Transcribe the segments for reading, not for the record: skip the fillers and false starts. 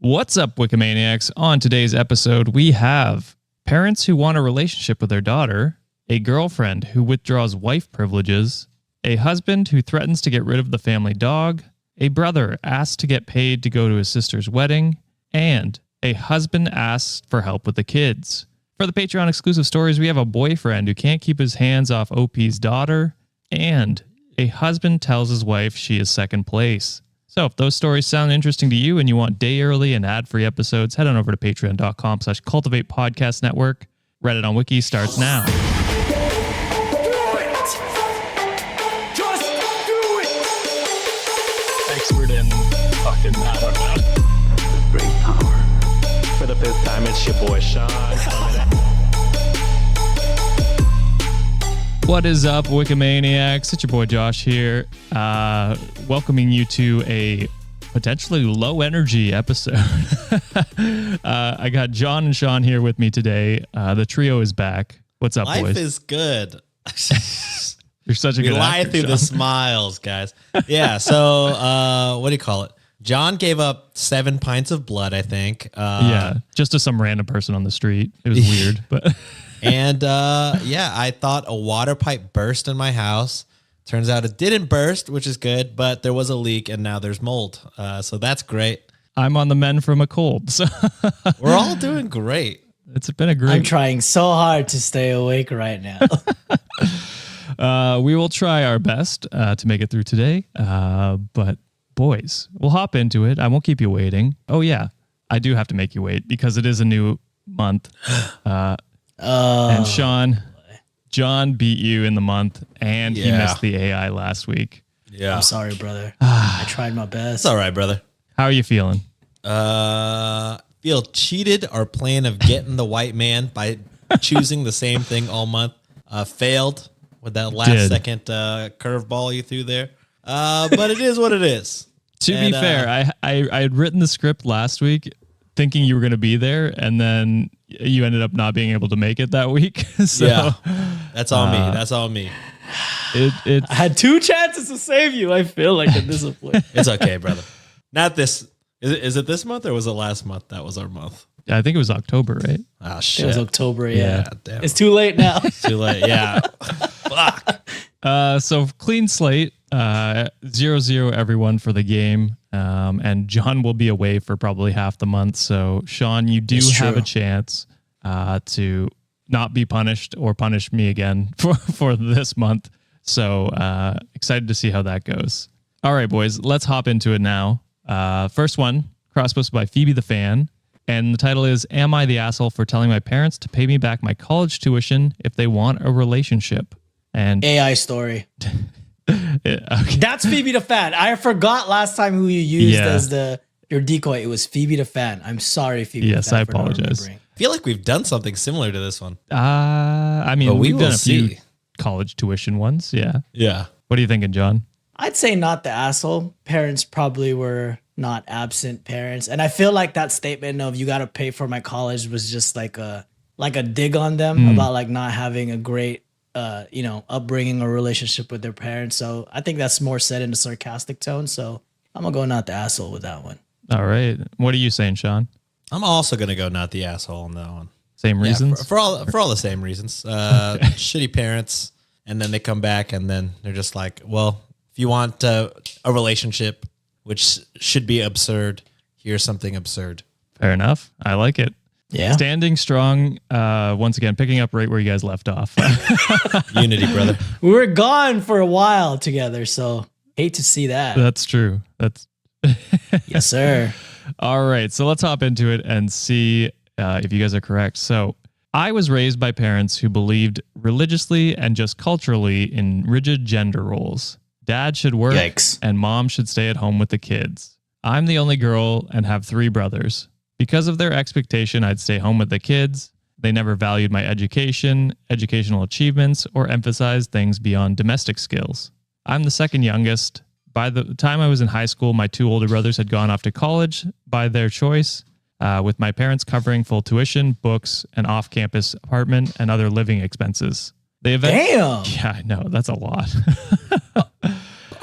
What's up, Wikimaniacs? On today's episode, we have parents who want a relationship with their daughter, a girlfriend who withdraws wife privileges, a husband who threatens to get rid of the family dog, a brother asked to get paid to go to his sister's wedding, and a husband asks for help with the kids. For the Patreon exclusive stories, we have a boyfriend who can't keep his hands off OP's daughter, and a husband tells his wife she is second place. So if those stories sound interesting to you and you want day early and ad-free episodes, head on over to patreon.com/cultivate podcast network. Reddit on Wiki starts now. Expert in fucking, I don't know. Great power. For the fifth time, it's your boy Sean. What is up, Wikimaniacs? It's your boy Josh here, welcoming you to a potentially low-energy episode. I got John and Sean here with me today. The trio is back. What's up, boys? Life is good. You're such a good lie actor, through Sean. the smiles, guys. Yeah, so what do you call it? John gave up 7 pints of blood, I think. Yeah, just to some random person on the street. It was weird, but... And yeah, I thought a water pipe burst in my house. Turns out it didn't burst, which is good, but there was a leak and now there's mold. So that's great. I'm on the mend from a cold, so We're all doing great. it's been a great... I'm trying so hard to stay awake right now. We will try our best to make it through today, but boys, we'll hop into it. I won't keep you waiting. Oh yeah, I do have to make you wait because it is a new month. And John beat you in the month, and he missed the AI last week. Yeah. I'm sorry, brother. I tried my best. It's all right, brother. How are you feeling? Feel cheated our plan of getting the white man by choosing the same thing all month. Failed with that last second curveball you threw there. But it is what it is. To be fair, I had written the script last week thinking you were going to be there, and then you ended up not being able to make it that week. So, yeah, that's all me. That's all me. I had 2 chances to save you. I feel like a disappointment. It's okay, brother. Not this. Is it this month or was it last month? That was our month. I think it was October, right? Ah, It shit. was October, yeah. Damn. It's too late now. Too late. Yeah. Fuck. So clean slate, 0-0 everyone for the game. And John will be away for probably half the month. So Sean, you do have a chance to not be punished or punish me again for this month. So excited to see how that goes. All right, boys, let's hop into it now. First one, cross-posted by Phoebe the Fan. And the title is, Am I the Asshole for Telling My Parents to Pay Me Back My College Tuition If They Want a Relationship? And AI story. okay. That's Phoebe the Fan. I forgot last time who you used as your decoy. It was Phoebe the Fan. I'm sorry, Phoebe the Fan. Yes, I apologize. I feel like we've done something similar to this one. I mean, But we've done a few see. college tuition ones. Yeah. Yeah. What are you thinking, John? I'd say not the asshole. Parents probably were not absent parents. And I feel like that statement of you got to pay for my college was just like a dig on them about like not having a great upbringing or relationship with their parents. So I think that's more said in a sarcastic tone. So I'm gonna go not the asshole with that one. All right. What are you saying, Sean? I'm also gonna go not the asshole on that one. Same reasons? Yeah, for all the same reasons. Shitty parents, and then they come back and then they're just like, well, if you want a relationship, which should be absurd, here's something absurd. Fair enough. I like it. Yeah. Standing strong, once again, picking up right where you guys left off. Unity, brother. We were gone for a while together, so hate to see that. That's true. That's Yes, sir. all right. So let's hop into it and see if you guys are correct. So I was raised by parents who believed religiously and just culturally in rigid gender roles. Dad should work Yikes. and mom should stay at home with the kids. I'm the only girl and have 3 brothers. Because of their expectation, I'd stay home with the kids. They never valued my education, educational achievements, or emphasized things beyond domestic skills. I'm the second youngest. By the time I was in high school, my 2 older brothers had gone off to college by their choice, with my parents covering full tuition, books, an off-campus apartment, and other living expenses. Damn! Yeah, I know. That's a lot.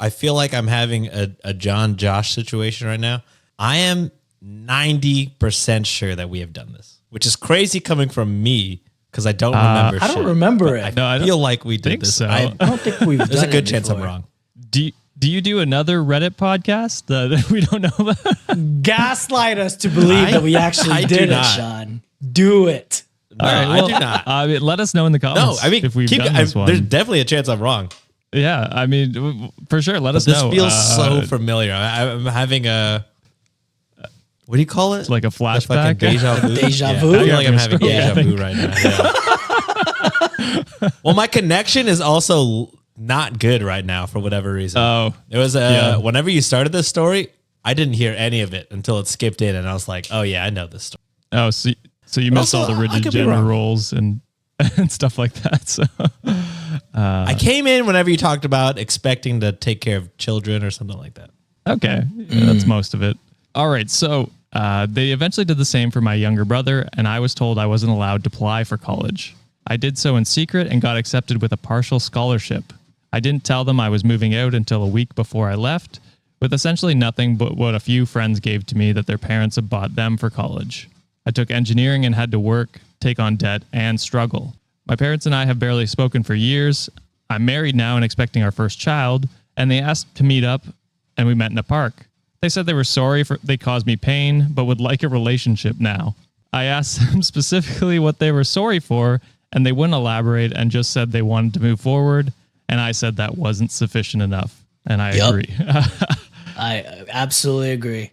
I feel like I'm having a John Josh situation right now. I am 90% sure that we have done this, which is crazy coming from me because I don't remember. I don't remember it. I feel like we did think this. so. I don't think we've done it. There's a good chance I'm before. wrong. Do you do another Reddit podcast that we don't know about? Gaslight us to believe that we actually I do did it, not. Sean. Do it. No, I do not. I mean, let us know in the No, comments I mean, if we've done this one. there's definitely a chance I'm wrong. Yeah, I mean, for sure. Let us This know. feels so familiar. I'm having a, what do you call it? like a The fucking flashback. deja vu. Deja Yeah, vu? I feel like I'm having Yeah. deja vu right now. Yeah. Well, my connection is also not good right now for whatever reason. Oh, It was yeah. whenever you started this story, I didn't hear any of it until it skipped in, and I was like, "Oh yeah, I know this story." oh, so you missed all Also, the I rigid could be gender wrong. roles and stuff like that. So I came in whenever you talked about expecting to take care of children or something like that. okay, yeah, that's most of it. All right, so they eventually did the same for my younger brother, and I was told I wasn't allowed to apply for college. I did so in secret and got accepted with a partial scholarship. I didn't tell them I was moving out until a week before I left, with essentially nothing but what a few friends gave to me that their parents had bought them for college. I took engineering and had to work, take on debt, and struggle. My parents and I have barely spoken for years. I'm married now and expecting our first child, and they asked to meet up, and we met in a park. They said they were sorry for they caused me pain, but would like a relationship now. I asked them specifically what they were sorry for, and they wouldn't elaborate and just said they wanted to move forward, and I said that wasn't sufficient enough, and I agree. I absolutely agree.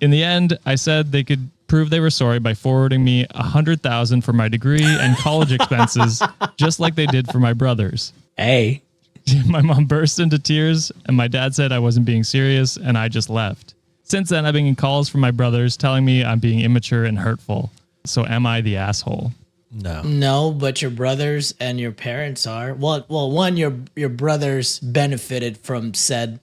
In the end, I said they could prove they were sorry by forwarding me $100,000 for my degree and college expenses, just like they did for my brothers. Hey, My mom burst into tears, and my dad said I wasn't being serious, and I just left. Since then, I've been getting calls from my brothers telling me I'm being immature and hurtful. So am I the asshole? no, but your brothers and your parents are. Well, one, your brothers benefited from said,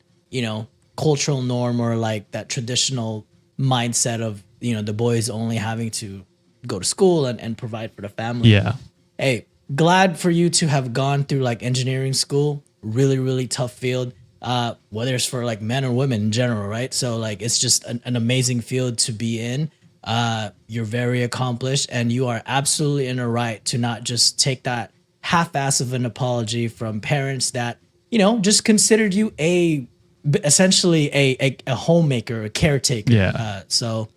cultural norm or like that traditional mindset of, the boys only having to go to school and provide for the family. Yeah. Hey, glad for you to have gone through like engineering school. Really, really tough field. Whether it's for like men or women in general, right? So like it's just an amazing field to be in. You're very accomplished, and you are absolutely in the right to not just take that half-ass of an apology from parents that just considered you essentially a homemaker, a caretaker. Yeah. So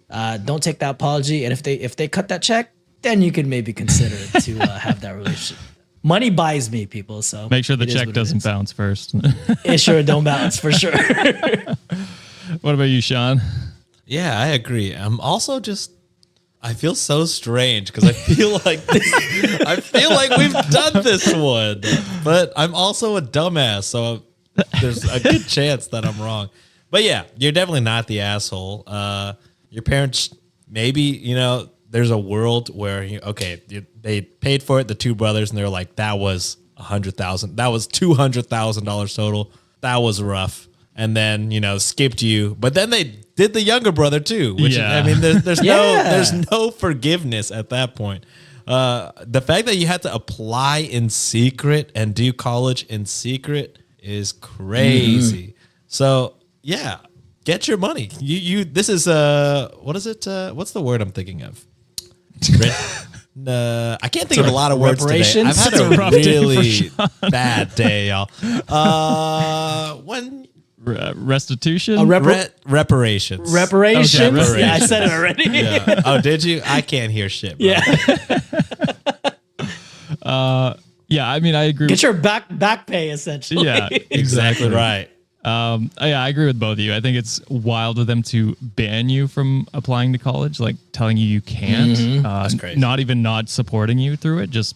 don't take that apology, and if they cut that check, then you can maybe consider to have that relationship. Money buys me, people. So Make sure the it is check what it doesn't is. bounce first. It sure don't bounce for sure. What about you, Sean? Yeah, I agree. I'm also just, I feel so strange because I feel like we've done this one, but I'm also a dumbass, so there's a good chance that I'm wrong. But yeah, you're definitely not the asshole. Your parents, maybe, there's a world where they paid for it, the two brothers, and they're like, that was $100,000, that was $200,000 total, that was rough, and then skipped you, but then they did the younger brother too, which Yeah. there's Yeah. there's no forgiveness at that point. The fact that you had to apply in secret and do college in secret is crazy. So yeah, get your money. This is what is it? What's the word I'm thinking of? I can't think of a lot of words today. reparations? I've had It's a a rough day for really bad day, y'all. When Restitution? reparations. Reparations. Okay, Yeah, I said it already. Yeah. Oh, did you? I can't hear shit. Bro. Yeah. Yeah, I mean, I agree. Get your back pay essentially. Yeah, Exactly right. Yeah, I agree with both of you. I think it's wild of them to ban you from applying to college, like telling you can't. That's crazy. Not even not supporting you through it, just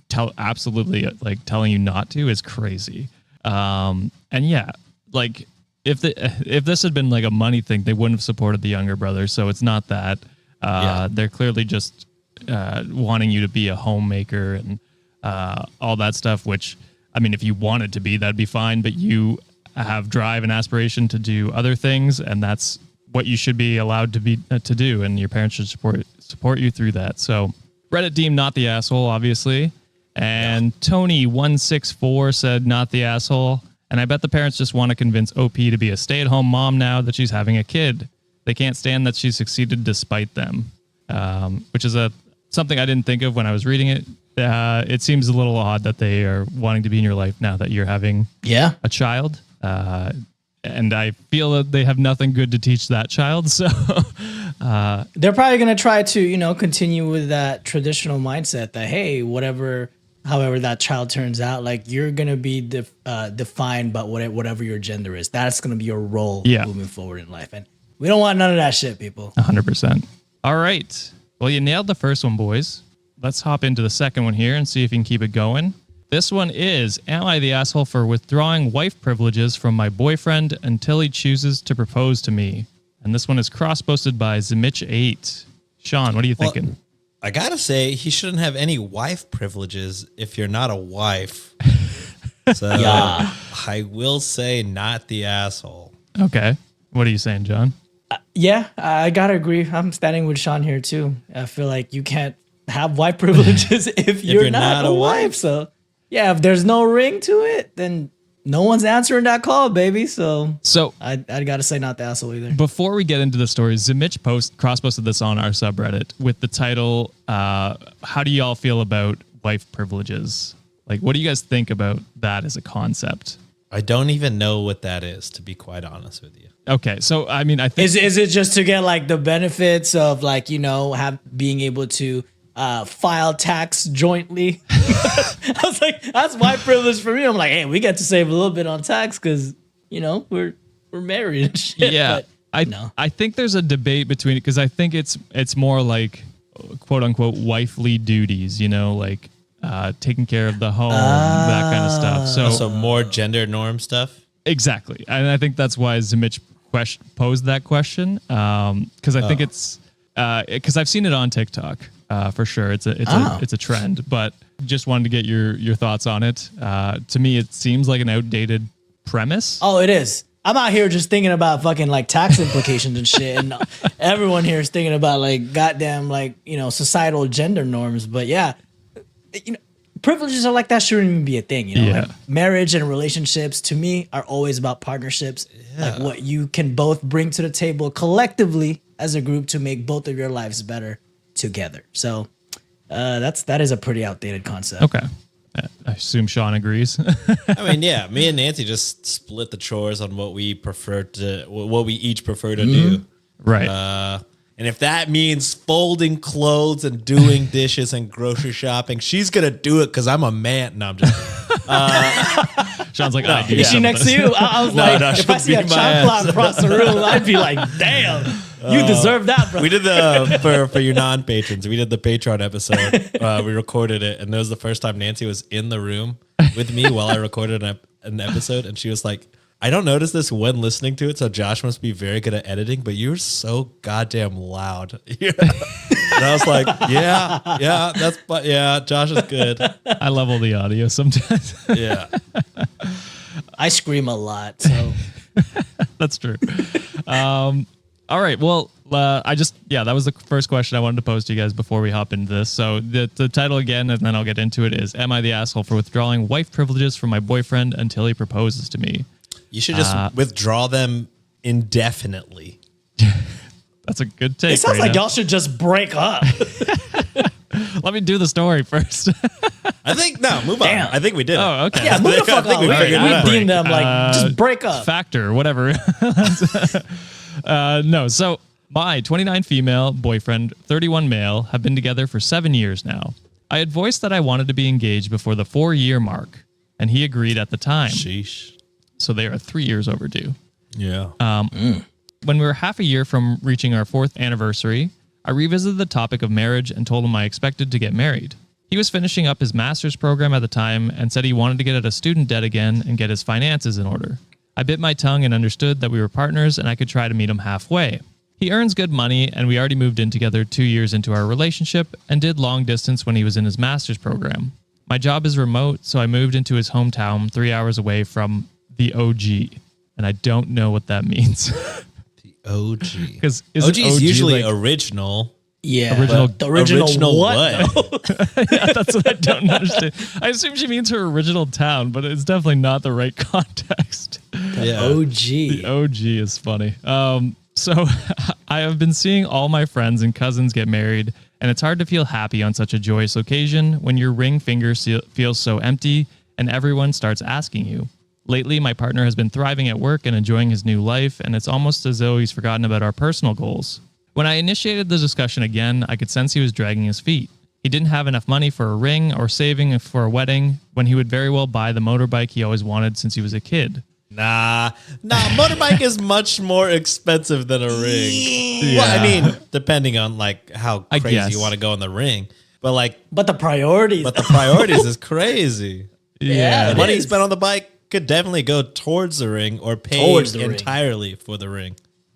telling you not to is crazy. And yeah, like if this had been like a money thing, they wouldn't have supported the younger brother. So it's not that. They're clearly just wanting you to be a homemaker and all that stuff. Which, I mean, if you wanted to be, that'd be fine. But you have drive and aspiration to do other things, and that's what you should be allowed to be to do, and your parents should support you through that. So Reddit deemed not the asshole, obviously, and Tony164 said not the asshole, and I bet the parents just want to convince OP to be a stay-at-home mom now that she's having a kid. They can't stand that she succeeded despite them, which is something I didn't think of when I was reading it. It seems a little odd that they are wanting to be in your life now that you're having a child. And I feel that they have nothing good to teach that child. So they're probably going to try to, continue with that traditional mindset that, hey, however that child turns out, like you're going to be defined by whatever your gender is. That's going to be your role moving forward in life. And we don't want none of that shit, people. 100%. All right. Well, you nailed the first one, boys. Let's hop into the second one here and see if you can keep it going. This one is, am I the asshole for withdrawing wife privileges from my boyfriend until he chooses to propose to me? And this one is cross-posted by Zemich8. Sean, what are you thinking? Well, I gotta say, he shouldn't have any wife privileges if you're not a wife. So I will say not the asshole. Okay. What are you saying, John? Yeah, I gotta agree. I'm standing with Sean here too. I feel like you can't have wife privileges if you're not a wife. So yeah, if there's no ring to it, then no one's answering that call, baby. So I gotta say not the asshole either. Before we get into the story, Zemich cross-posted this on our subreddit with the title, how do y'all feel about wife privileges? Like, what do you guys think about that as a concept? I don't even know what that is, to be quite honest with you. Okay, so I mean, I think is it just to get like the benefits of like being able to file tax jointly? I was like, that's my privilege for me. I'm like, hey, we get to save a little bit on tax because we're married and shit. Yeah, but I think there's a debate between it because I think it's more like quote unquote wifely duties. Like taking care of the home, that kind of stuff. So more gender norm stuff. Exactly, and I think that's why Zemich posed that question because I think it's because I've seen it on TikTok for sure. It's a trend, but just wanted to get your thoughts on it. To me, it seems like an outdated premise. Oh, it is. I'm out here just thinking about fucking like tax implications and shit, and everyone here is thinking about like goddamn like societal gender norms. But yeah, privileges are like that shouldn't even be a thing. Like marriage and relationships to me are always about partnerships, like what you can both bring to the table collectively as a group to make both of your lives better together. So that is a pretty outdated concept. Okay. I assume Sean agrees. I mean, yeah, me and Nancy just split the chores on what we each prefer to do. Right. And if that means folding clothes and doing dishes and grocery shopping, she's gonna do it because I'm a man. No, I'm just Sean's like, I do. Is she next to you? I was if I see a chop across the room, I'd be like, damn, you deserve that, bro. We did for your non-patrons, we did the Patreon episode. We recorded it, and that was the first time Nancy was in the room with me while I recorded an episode, and she was like, I don't notice this when listening to it, so Josh must be very good at editing, but you're so goddamn loud. And I was like, Josh is good. I level the audio sometimes. Yeah. I scream a lot, so. That's true. All right. Well, that was the first question I wanted to pose to you guys before we hop into this. So the title again, and then I'll get into it, is, am I the asshole for withdrawing wife privileges from my boyfriend until he proposes to me? You should just withdraw them indefinitely. That's a good take. It sounds like y'all should just break up. Let me do the story first. I think, move on. Damn. I think we did. Oh, okay. Yeah, move the fuck on. We deem them like, just break up. Factor, whatever. No, so my 29 female boyfriend, 31 male, have been together for 7 years now. I had voiced that I wanted to be engaged before the 4-year mark, and he agreed at the time. Sheesh. So they are 3 years overdue. Yeah. When we were half a year from reaching our 4th anniversary, I revisited the topic of marriage and told him I expected to get married. He was finishing up his master's program at the time and said he wanted to get out of student debt again and get his finances in order. I bit my tongue and understood that we were partners and I could try to meet him halfway. He earns good money and we already moved in together 2 years into our relationship and did long distance when he was in his master's program. My job is remote, so I moved into his hometown 3 hours away from the OG, and I don't know what that means. The OG. Because OG is usually original. Yeah. Original Original what? Yeah, that's what I don't understand. I assume she means her original town, but it's definitely not the right context. Yeah. OG. The OG is funny. So I have been seeing all my friends and cousins get married, and it's hard to feel happy on such a joyous occasion when your ring finger feels so empty and everyone starts asking you. Lately, my partner has been thriving at work and enjoying his new life, and it's almost as though he's forgotten about our personal goals. When I initiated the discussion again, I could sense he was dragging his feet. He didn't have enough money for a ring or saving for a wedding when he would very well buy the motorbike he always wanted since he was a kid. Nah, motorbike is much more expensive than a ring. Yeah. Well, I mean, depending on like how I crazy guess. you want to go in the ring, but But the priorities. the priorities is crazy. Yeah, The it money you is. spend on the bike could definitely go towards the ring or pay Towards the ring. entirely for the ring.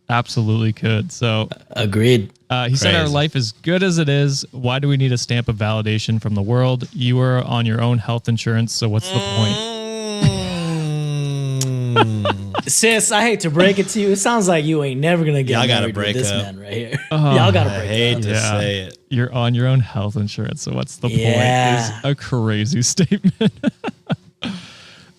Absolutely could. So Agreed. he said, our Crazy. life is good as it is. Why do we need a stamp of validation from the world? You are on your own health insurance, so what's the point? Sis, I hate to break it to you. It sounds like you ain't never gonna get Y'all gotta married break with this up. man right here. Y'all gotta I break hate up. to say it. You're on your own health insurance, so what's the Yeah. point? Is a crazy statement.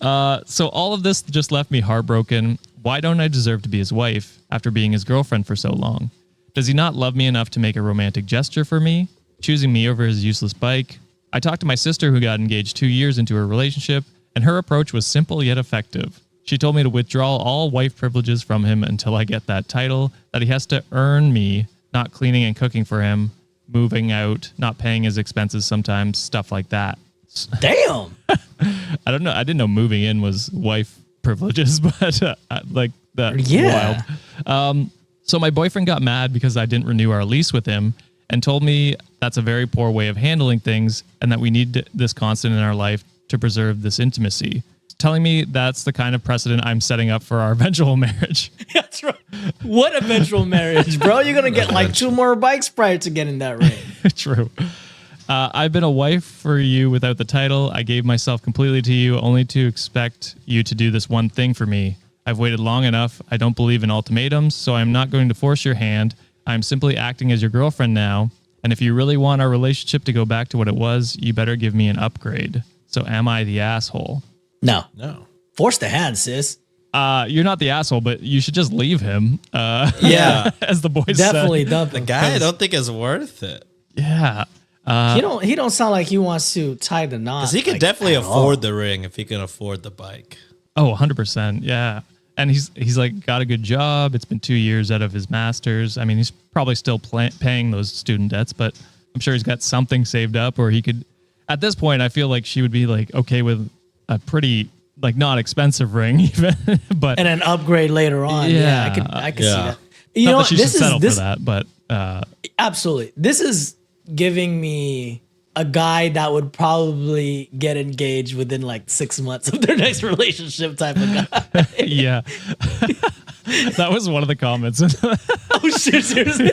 So all of this just left me heartbroken. Why don't I deserve to be his wife after being his girlfriend for so long? Does he not love me enough to make a romantic gesture for me, choosing me over his useless bike? I talked to my sister who got engaged 2 years into her relationship, and her approach was simple yet effective. She told me to withdraw all wife privileges from him until I get that title, that he has to earn me, not cleaning and cooking for him, moving out, not paying his expenses sometimes, stuff like that. Damn. I don't know. I didn't know moving in was wife privileges, but like that. Yeah. Wild. So my boyfriend got mad because I didn't renew our lease with him and told me that's a very poor way of handling things and that we need this constant in our life to preserve this intimacy. Telling me that's the kind of precedent I'm setting up for our eventual marriage. That's right. What eventual marriage, bro? You're gonna get like 2 more bikes prior to getting that ring. True. I've been a wife for you without the title. I gave myself completely to you only to expect you to do this one thing for me. I've waited long enough. I don't believe in ultimatums, so I'm not going to force your hand. I'm simply acting as your girlfriend now. And if you really want our relationship to go back to what it was, you better give me an upgrade. So am I the asshole? No. No. Force the hand, sis. You're not the asshole, but you should just leave him. Yeah. As the boys Definitely said. dump The him. guy I don't think is worth it. Yeah. He don't sound like he wants to tie the knot. Because he could like, definitely at all. afford the ring if he can afford the bike. Oh, 100%. Yeah. And he's like got a good job. It's been 2 years out of his master's. I mean, he's probably still paying those student debts, but I'm sure he's got something saved up, or he could, at this point, I feel like she would be like, okay with a pretty like not expensive ring even, but and an upgrade later on. Yeah, I could see Yeah. that. You not know that what? she should settle for that, but Absolutely. This is giving me a guy that would probably get engaged within like 6 months of their next relationship type of guy. yeah. That was one of the comments. Oh shit, seriously?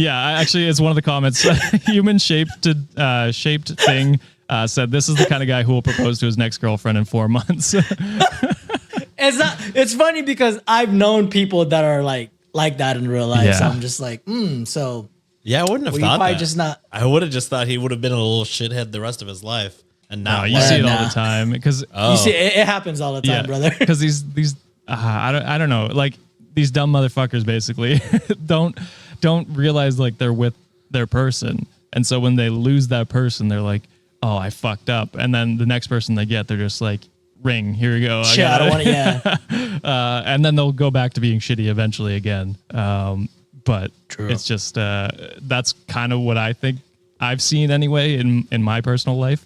Actually, it's one of the comments. Human shaped thing said, "This is the kind of guy who will propose to his next girlfriend in 4 months." It's funny because I've known people that are like that in real life. So Yeah. I'm just like, so Yeah, I wouldn't have Well, you thought probably that. just not- I would have just thought he would have been a little shithead the rest of his life. And No, now you see it all the time because you see, it happens all the time, brother. Because these I don't know, like these dumb motherfuckers basically don't realize like they're with their person, and so when they lose that person, they're like, oh, I fucked up, and then the next person they get, they're just like, ring, here we go. Shit, I don't want to. Yeah, And then they'll go back to being shitty eventually again. But it's just that's kind of what I think I've seen anyway in my personal life.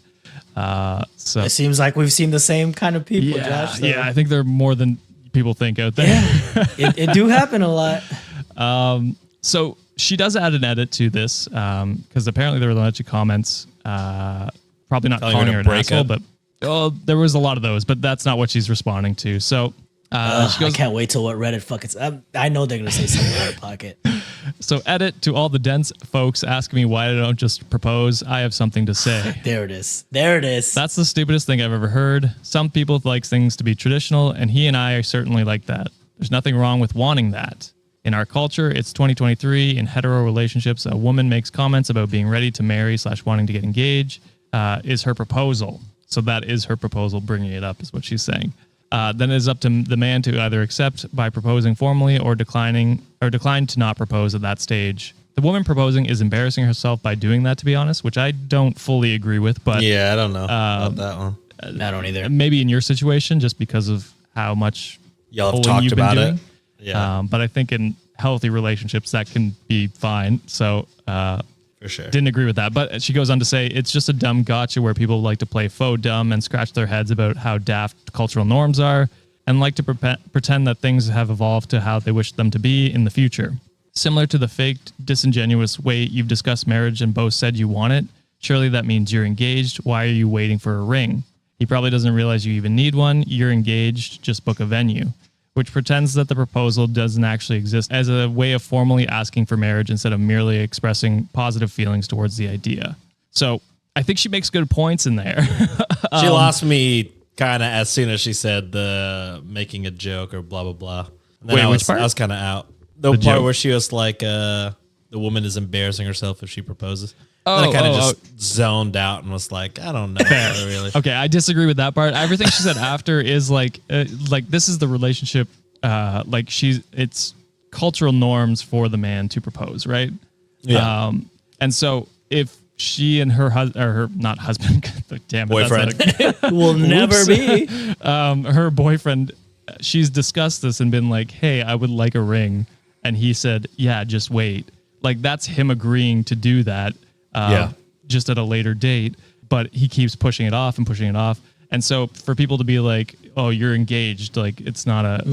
So it seems like we've seen the same kind of people, yeah, Josh. So yeah, I think there are more than people think out there. it do happen a lot. So she does add an edit to this because apparently there were a bunch of comments, probably not Telling calling her her to an break asshole, up. but there was a lot of those, but that's not what she's responding to. So she I goes, can't wait till what Reddit fucking. I know they're gonna say something out of pocket. so edit to all the dense folks asking me why I don't just propose. I have something to say. There it is. There it is. That's the stupidest thing I've ever heard. Some people like things to be traditional, and he and I are certainly like that. There's nothing wrong with wanting that. In our culture, it's 2023. In hetero relationships, a woman makes comments about being ready to marry / wanting to get engaged is her proposal. So that is her proposal. Bringing it up is what she's saying. then it is up to the man to either accept by proposing formally or decline to not propose at that stage. The woman proposing is embarrassing herself by doing that, to be honest, which I don't fully agree with. But yeah, I don't know about that one. I don't either. Maybe in your situation, just because of how much Y'all have pulling talked you've been about doing. it. Yeah, But I think in healthy relationships, that can be fine. So for sure. didn't agree with that. But she goes on to say, it's just a dumb gotcha where people like to play faux dumb and scratch their heads about how daft cultural norms are and like to pretend that things have evolved to how they wish them to be in the future. Similar to the faked, disingenuous way you've discussed marriage and both said you want it, surely that means you're engaged. Why are you waiting for a ring? He probably doesn't realize you even need one. You're engaged, just book a venue. Which pretends that the proposal doesn't actually exist as a way of formally asking for marriage instead of merely expressing positive feelings towards the idea. So I think she makes good points in there. She lost me kind of as soon as she said the making a joke or blah, blah, blah. And then Wait, I which part? was kind of out. The part joke. where she was like, the woman is embarrassing herself if she proposes. And I kind of just zoned out and was like, I don't know. Really. Okay, I disagree with that part. Everything she said after is like this is the relationship. It's cultural norms for the man to propose, right? Yeah. And so if she and her not husband, damn it, Boyfriend. Will never be. her boyfriend, she's discussed this and been like, hey, I would like a ring. And he said, yeah, just wait. Like that's him agreeing to do that. Just at a later date, but he keeps pushing it off and pushing it off. And so for people to be like, oh, you're engaged, like it's not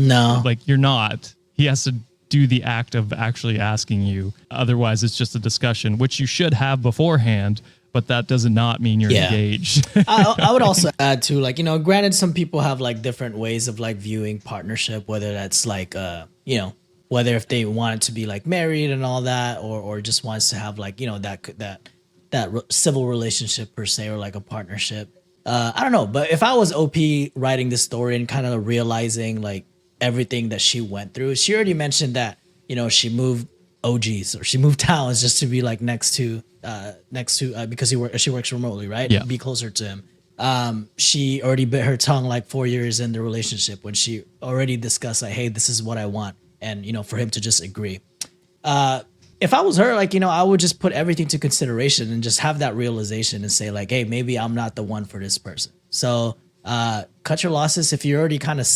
like you're not. He has to do the act of actually asking you. Otherwise, it's just a discussion, which you should have beforehand, but that does not mean you're engaged. I would also add to like, granted, some people have like different ways of like viewing partnership, whether that's like, whether if they want it to be like married and all that, or just wants to have like, that civil relationship per se, or like a partnership. I don't know, but if I was OP writing this story and kind of realizing like everything that she went through, she already mentioned that, she moved OGs or she moved towns just to be like next to because she works remotely, right? Yeah. Be closer to him. She already bit her tongue like 4 years in the relationship when she already discussed like, hey, this is what I want. And, for him to just agree. If I was her, like, I would just put everything to consideration and just have that realization and say like, hey, maybe I'm not the one for this person. So cut your losses if you're already kind of,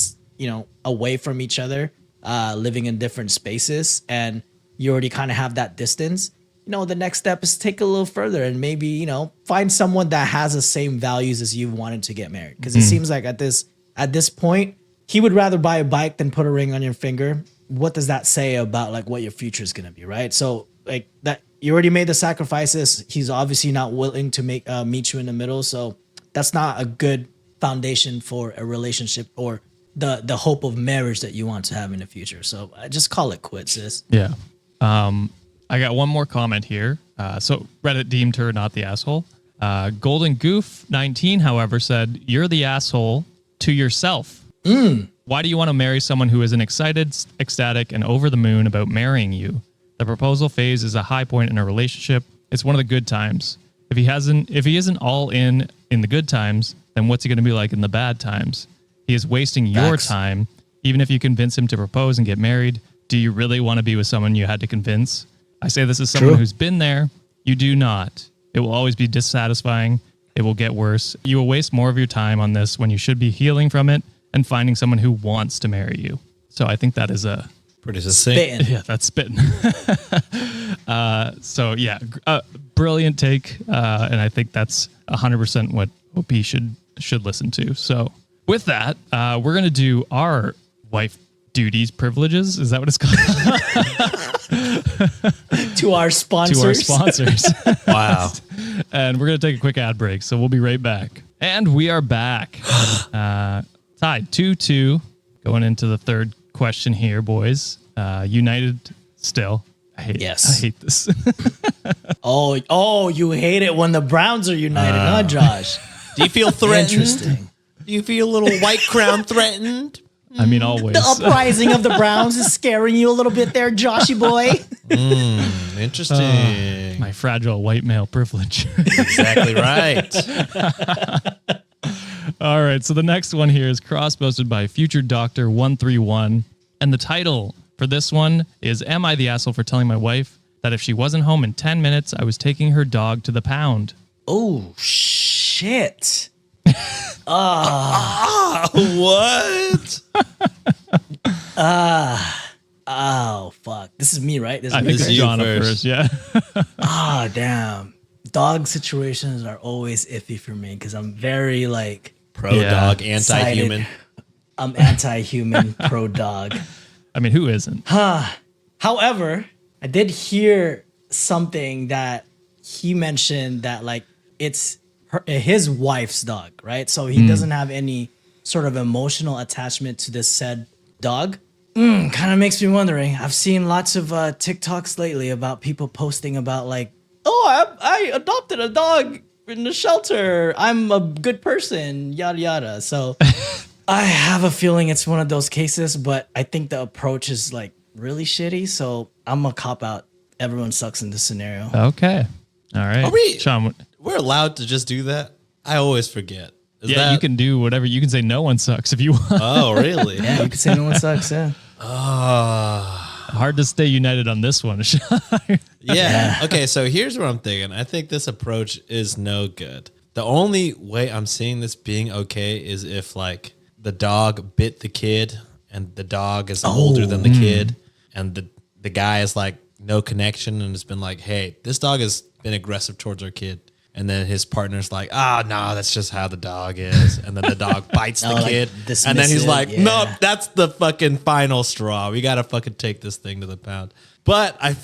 away from each other, living in different spaces, and you already kind of have that distance. The next step is take a little further and maybe, find someone that has the same values as you wanted to get married. Because it seems like at this point, he would rather buy a bike than put a ring on your finger. What does that say about like what your future is going to be, right? So like that, you already made the sacrifices. He's obviously not willing to meet you in the middle. So that's not a good foundation for a relationship or the hope of marriage that you want to have in the future. So I just call it quits, sis. Yeah. I got one more comment here. So Reddit deemed her not the asshole. Golden Goof 19, however, said, you're the asshole to yourself. Why do you want to marry someone who isn't excited, ecstatic, and over the moon about marrying you? The proposal phase is a high point in a relationship. It's one of the good times. If he isn't all in the good times, then what's he going to be like in the bad times? He is wasting your time. Even if you convince him to propose and get married, do you really want to be with someone you had to convince? I say this as someone who's been there. You do not. It will always be dissatisfying. It will get worse. You will waste more of your time on this when you should be healing from it and finding someone who wants to marry you. So I think that is a pretty succinct. Yeah, that's spitting. Brilliant take. And I think that's 100% what OP should listen to. So with that, we're going to do our wife duties privileges. Is that what it's called? To our sponsors. To our sponsors. Wow. And we're going to take a quick ad break. So we'll be right back. And we are back. Tied 2-2. Going into the third question here, boys. United still. I hate this. Oh, you hate it when the Browns are united, huh, Josh? Do you feel threatened? Interesting. Do you feel a little white crown threatened? I mean, always. The uprising of the Browns is scaring you a little bit there, Joshy boy. Interesting. My fragile white male privilege. Exactly right. All right, so the next one here is cross-posted by Future Doctor 131, and the title for this one is "Am I the asshole for telling my wife that if she wasn't home in 10 minutes, I was taking her dog to the pound?" Oh shit. What? Oh fuck. This is me, right? This is I me, think This it's is you John up first. first, yeah. Damn. Dog situations are always iffy for me because I'm very like Pro Yeah. dog, anti-human. excited. I'm anti-human, pro dog. I mean, who isn't? However, I did hear something that he mentioned that like it's his wife's dog, right? So he doesn't have any sort of emotional attachment to this said dog. Kind of makes me wondering. I've seen lots of TikToks lately about people posting about like, oh, I adopted a dog in the shelter. I'm a good person, yada yada. So I have a feeling it's one of those cases, but I think the approach is like really shitty. So I'm a cop out. Everyone sucks in this scenario. Okay. All right. Are we- Sean, We're allowed to just do that? I always forget. Is yeah, you can do whatever. You can say no one sucks if you want. Oh, really? Yeah, you could say no one sucks. Yeah. Hard to stay united on this one. Yeah. Okay, so here's what I'm thinking. I think this approach is no good. The only way I'm seeing this being okay is if like the dog bit the kid and the dog is older than the kid and the guy is like no connection and has been like, hey, this dog has been aggressive towards our kid. And then his partner's like, no, that's just how the dog is. And then the dog bites the like, kid. dismiss And then he's it, like, yeah. nope, that's the fucking final straw. We got to fucking take this thing to the pound. But I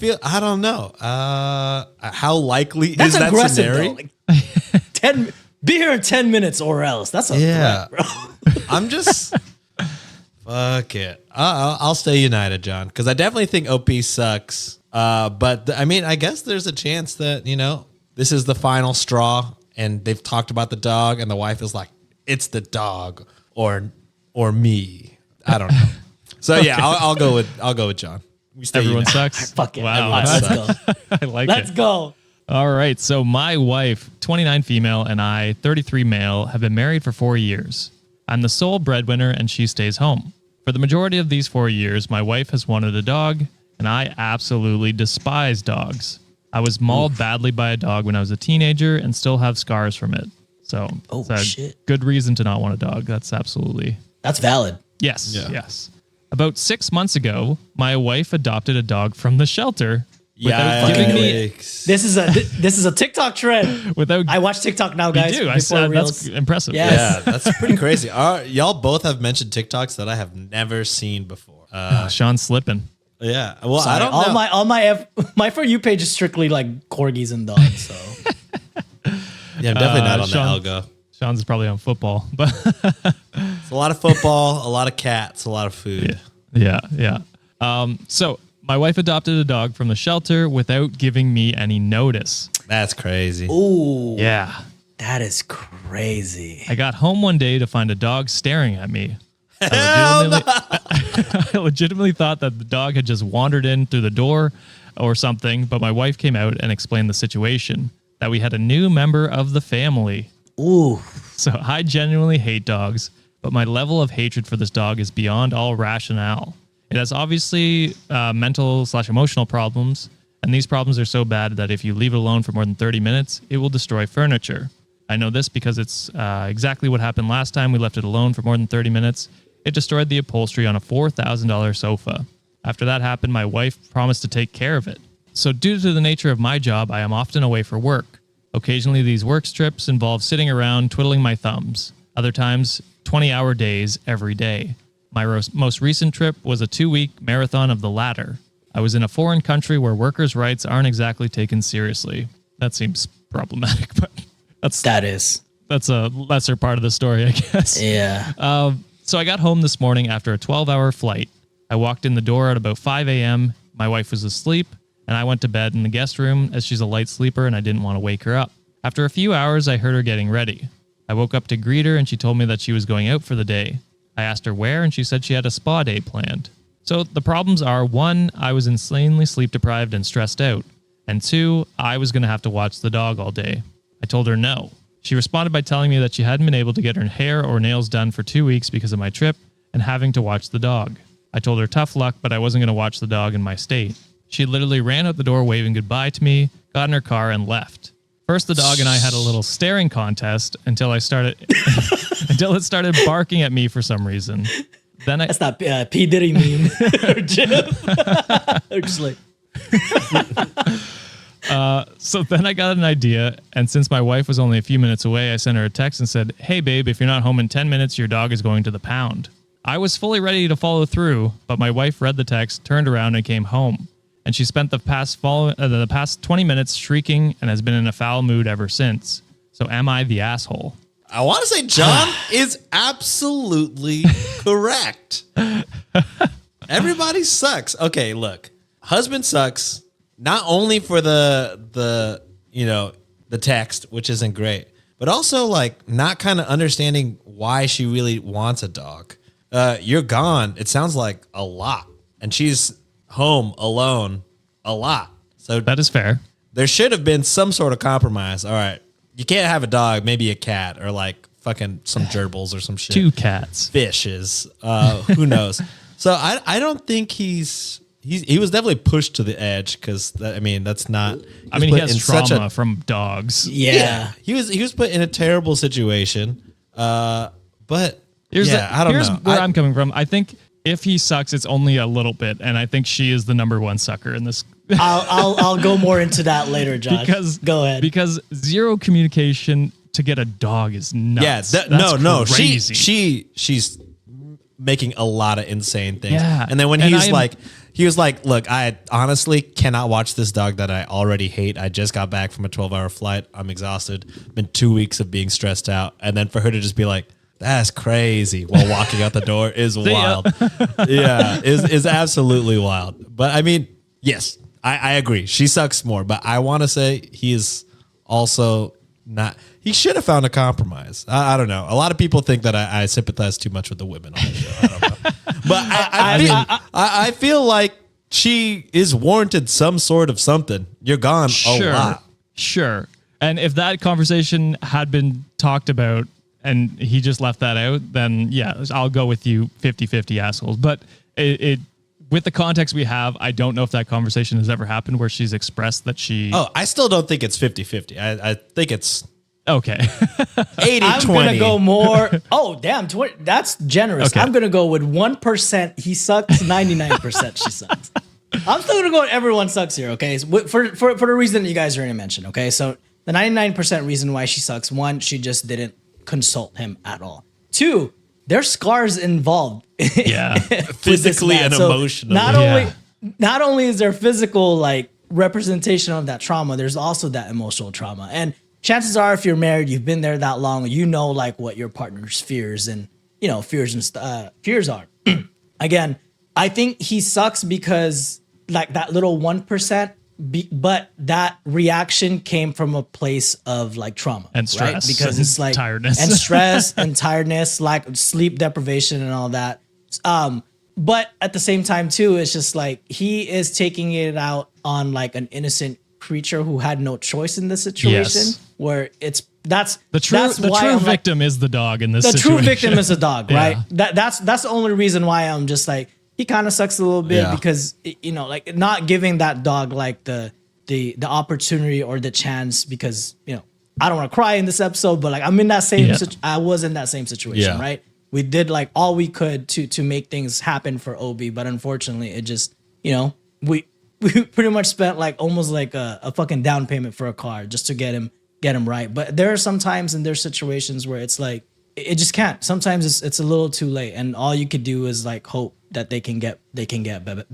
don't know. How likely That's is that aggressive scenario? though. Like, be here in 10 minutes or else. That's a Yeah. threat, bro. I'm just, fuck it. I'll stay united, John, because I definitely think OP sucks. But I mean, I guess there's a chance that, this is the final straw and they've talked about the dog and the wife is like, it's the dog or me. I don't know. So yeah, I'll go with John. We stay Everyone united. sucks. Fuck it. Wow. All right, let's go. I like Let's it. go. All right. So my wife, 29 female, and I, 33 male, have been married for 4 years. I'm the sole breadwinner and she stays home. For the majority of these 4 years, my wife has wanted a dog, and I absolutely despise dogs. I was mauled badly by a dog when I was a teenager and still have scars from it. So Oh, it's a shit. good reason to not want a dog. That's absolutely... That's valid. Yes. Yeah. Yes. About 6 months ago, my wife adopted a dog from the shelter without giving me... Yikes. This is a TikTok trend. Without, I watch TikTok now, guys. you do. I before said Reels. that's impressive. Yeah. Yeah, that's pretty crazy. Y'all both have mentioned TikToks that I have never seen before. Sean's slipping. Yeah. Well, I Sorry, don't know. all my For You page is strictly like corgis and dogs. So Yeah, I'm definitely not on Sean- the algo. Sean's probably on football, but It's a lot of football, a lot of cats, a lot of food. yeah. So my wife adopted a dog from the shelter without giving me any notice. That's crazy. ooh, Yeah. that is crazy. I got home one day to find a dog staring at me. I legitimately thought that the dog had just wandered in through the door or something, but my wife came out and explained the situation, that we had a new member of the family. Ooh, So I genuinely hate dogs, but my level of hatred for this dog is beyond all rationale. It has obviously mental/emotional problems, and these problems are so bad that if you leave it alone for more than 30 minutes, it will destroy furniture. I know this because it's exactly what happened last time we left it alone for more than 30 minutes. It destroyed the upholstery on a $4,000 sofa. After that happened, my wife promised to take care of it. So due to the nature of my job, I am often away for work. Occasionally, these work trips involve sitting around twiddling my thumbs. Other times, 20-hour days every day. My most recent trip was a 2-week marathon of the latter. I was in a foreign country where workers' rights aren't exactly taken seriously. That seems problematic, but that's a lesser part of the story, I guess. yeah. So I got home this morning after a 12-hour flight. I walked in the door at about 5 a.m. My wife was asleep, and I went to bed in the guest room as she's a light sleeper and I didn't want to wake her up. After a few hours, I heard her getting ready. I woke up to greet her and she told me that she was going out for the day. I asked her where and she said she had a spa day planned. So the problems are, 1, I was insanely sleep deprived and stressed out, and 2, I was going to have to watch the dog all day. I told her no. She responded by telling me that she hadn't been able to get her hair or nails done for 2 weeks because of my trip and having to watch the dog. I told her tough luck, but I wasn't going to watch the dog in my state. She literally ran out the door waving goodbye to me, got in her car, and left. First, the dog and I had a little staring contest until it started barking at me for some reason. Then That's not P. Diddy meme. Or Jim. Or just like, So then I got an idea, and since my wife was only a few minutes away, I sent her a text and said, "Hey babe, if you're not home in 10 minutes, your dog is going to the pound." I was fully ready to follow through, but my wife read the text, turned around, and came home. And she spent the past 20 minutes shrieking and has been in a foul mood ever since. So am I the asshole? I want to say John is absolutely correct. Everybody sucks. Okay, look. Husband sucks not only for the text, which isn't great, but also like not kind of understanding why she really wants a dog. You're gone. It sounds like a lot. And she's home alone a lot. So That is fair. there should have been some sort of compromise. All right. You can't have a dog, maybe a cat or like fucking some gerbils or some shit. 2 cats. Fishes. Who knows? So I don't think he was definitely pushed to the edge because that's not. He has trauma from dogs. yeah. He was put in a terrible situation. But Here's I don't know. where I'm coming from. I think if he sucks, it's only a little bit, and I think she is the number one sucker in this. I'll go more into that later, Josh. Go ahead. Because zero communication to get a dog is nuts. Yeah, That's crazy. She's making a lot of insane things. Yeah. And then when he was like, look, I honestly cannot watch this dog that I already hate. I just got back from a 12-hour flight. I'm exhausted. Been 2 weeks of being stressed out. And then for her to just be like, that's crazy while walking out the door is wild. Yeah, is absolutely wild. But I mean, yes, I agree. She sucks more, but I want to say he is also not. He should have found a compromise. I don't know. A lot of people think that I sympathize too much with the women on the show. I don't know. But I feel like she is warranted some sort of something. You're gone a lot. Sure. And if that conversation had been talked about and he just left that out, then yeah, I'll go with you 50-50 assholes. But it with the context we have, I don't know if that conversation has ever happened where she's expressed that she... Oh, I still don't think it's 50-50. I think it's... Okay. 80-20. I'm going to go more... Oh, damn. That's generous. Okay. I'm going to go with 1% he sucks, 99% she sucks. I'm still going to go with everyone sucks here, okay? For the reason that you guys already mentioned, okay? So the 99% reason why she sucks, 1, she just didn't consult him at all. 2, there's scars involved. Yeah. Physically and emotionally. Not only is there physical like representation of that trauma, there's also that emotional trauma. And chances are, if you're married, you've been there that long, you know like what your partner's fears and fears are. Again, I think he sucks because like that little 1%. But that reaction came from a place of like trauma and stress, right? Because it's like tiredness and stress and tiredness, like sleep deprivation and all that. But at the same time too, it's just like he is taking it out on like an innocent creature who had no choice in this situation. Yes. Where that's the true victim is the dog in this situation. The true victim is a dog, right? Yeah. That's the only reason why I'm just like, he kind of sucks a little bit because, like not giving that dog like the opportunity or the chance because, I don't want to cry in this episode, but like I'm in that same, I was in that same situation, right? We did like all we could to make things happen for Obi, but unfortunately it just, we pretty much spent like almost like a fucking down payment for a car just to get him right. But there are some times and there's situations where it's like, it just can't. Sometimes it's a little too late, and all you could do is like hope that they can get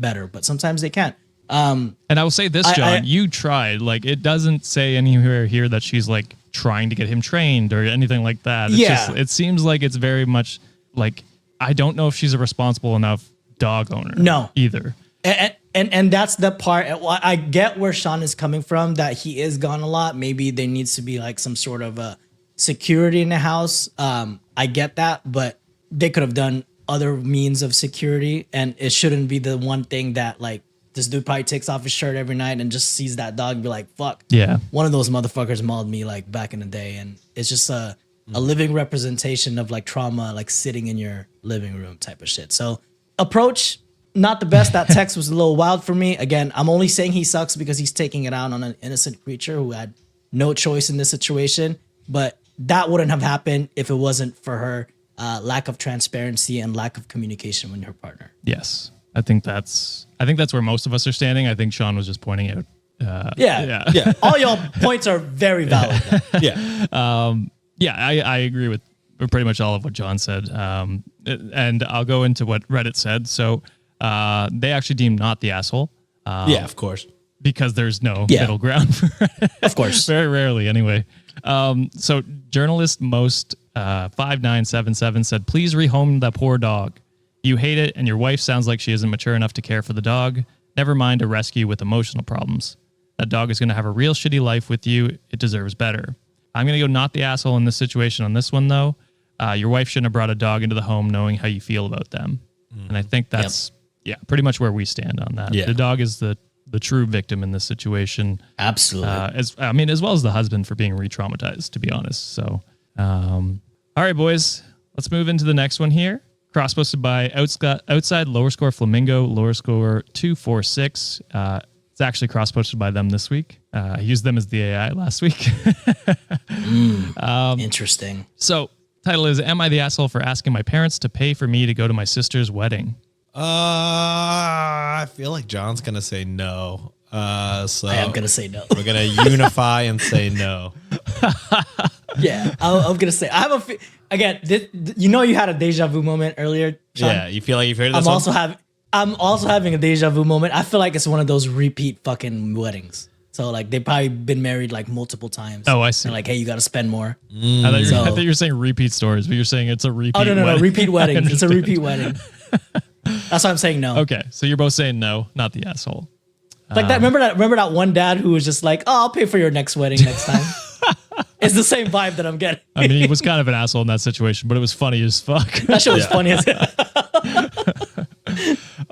better, but sometimes they can't. And I will say this, John, you tried. Like it doesn't say anywhere here that she's like trying to get him trained or anything like that. It's just, it seems like it's very much like I don't know if she's a responsible enough dog owner. No, either. And that's the part. I get where Sean is coming from. That he is gone a lot. Maybe there needs to be like some sort of a security in the house. I get that, but they could have done other means of security, and it shouldn't be the one thing that like This dude probably takes off his shirt every night and just sees that dog and be like, fuck. Yeah. One of those motherfuckers mauled me like back in the day. And it's just a living representation of like trauma, like sitting in your living room type of shit. So approach, not the best. That text was a little wild for me. Again, I'm only saying he sucks because he's taking it out on an innocent creature who had no choice in this situation. But that wouldn't have happened if it wasn't for her lack of transparency and lack of communication with her partner. Yes. I think that's where most of us are standing. I think Sean was just pointing out. Yeah. All y'all points are very valid. I agree with pretty much all of what John said. And I'll go into what Reddit said. So they actually deemed not the asshole. Of course. Because there's no middle ground for it. Of course. Very rarely, anyway. So journalist most 5977 said, please rehome the poor dog. You hate it, and your wife sounds like she isn't mature enough to care for the dog. Never mind a rescue with emotional problems. That dog is going to have a real shitty life with you. It deserves better. I'm going to go not the asshole in this situation on this one, though. Your wife shouldn't have brought a dog into the home knowing how you feel about them. And I think that's pretty much where we stand on that. Yeah. The dog is the true victim in this situation. Absolutely. As well as the husband for being re-traumatized, to be honest. So, all right, boys, let's move into the next one here. Cross posted by outside lower score Flamingo, lower score 246. It's actually cross posted by them this week. I used them as the AI last week. Interesting. So, title is, am I the asshole for asking my parents to pay for me to go to my sister's wedding? I feel like John's going to say no. So I am going to say no. We're going to unify and say no. Yeah, I'm going to say, I have again, you had a deja vu moment earlier, Sean? Yeah, you feel like you've heard this I'm also having a deja vu moment. I feel like it's one of those repeat fucking weddings. So like they've probably been married like multiple times. Oh, I see. And like, hey, you got to spend more. I thought you were saying repeat stories, but you're saying it's a repeat Oh, no, wedding. repeat wedding. It's a repeat wedding. That's why I'm saying no. Okay, so you're both saying no, not the asshole. Like that. Remember that one dad who was just like, "Oh, I'll pay for your next wedding next time." It's the same vibe that I'm getting. I mean, he was kind of an asshole in that situation, but it was funny as fuck. That shit was funny as hell.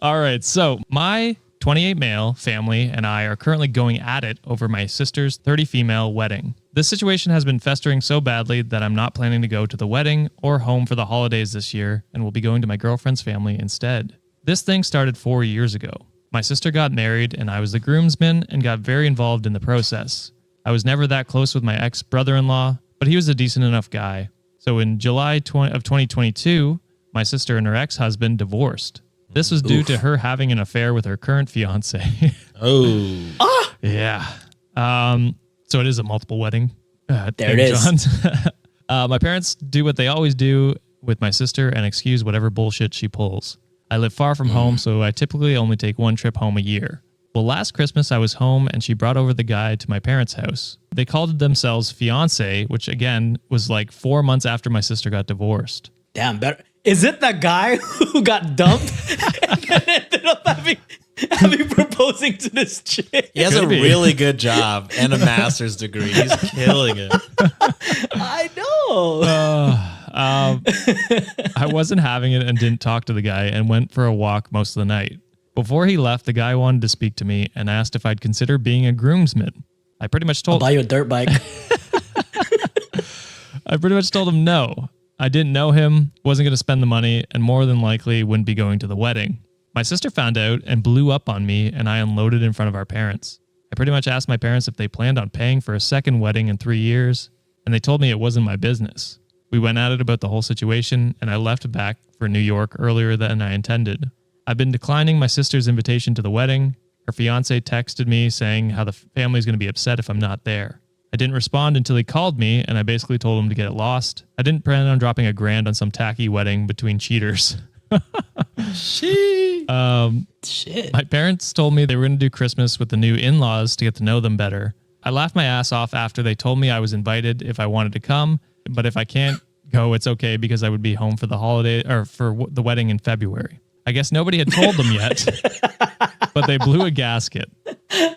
All right, so my 28 male family and I are currently going at it over my sister's 30 female wedding. This situation has been festering so badly that I'm not planning to go to the wedding or home for the holidays this year and will be going to my girlfriend's family instead. This thing started 4 years ago. My sister got married and I was the groomsman and got very involved in the process. I was never that close with my ex-brother-in-law, but he was a decent enough guy. So in July of 2022, my sister and her ex-husband divorced. This was due to her having an affair with her current fiance. Oh. Yeah. So it is a multiple wedding. There it is. My parents do what they always do with my sister and excuse whatever bullshit she pulls. I live far from home, so I typically only take one trip home a year. Well, last Christmas I was home and she brought over the guy to my parents' house. They called themselves fiance, which again was like 4 months after my sister got divorced. Damn, better. Is it the guy who got dumped and then ended up having proposing to this chick? He has a really good job and a master's degree. He's killing it. I know. I wasn't having it and didn't talk to the guy and went for a walk most of the night. Before he left, the guy wanted to speak to me and asked if I'd consider being a groomsman. I pretty much told I'll buy you a dirt bike. I pretty much told him no. I didn't know him, wasn't going to spend the money, and more than likely wouldn't be going to the wedding. My sister found out and blew up on me, and I unloaded in front of our parents. I pretty much asked my parents if they planned on paying for a second wedding in 3 years, and they told me it wasn't my business. We went at it about the whole situation, and I left back for New York earlier than I intended. I've been declining my sister's invitation to the wedding. Her fiance texted me saying how the family's going to be upset if I'm not there. I didn't respond until he called me, and I basically told him to get it lost. I didn't plan on dropping $1,000 on some tacky wedding between cheaters. Shit. My parents told me they were going to do Christmas with the new in-laws to get to know them better. I laughed my ass off after they told me I was invited if I wanted to come, but if I can't go, it's okay because I would be home for the holiday or for the wedding in February. I guess nobody had told them yet, but they blew a gasket.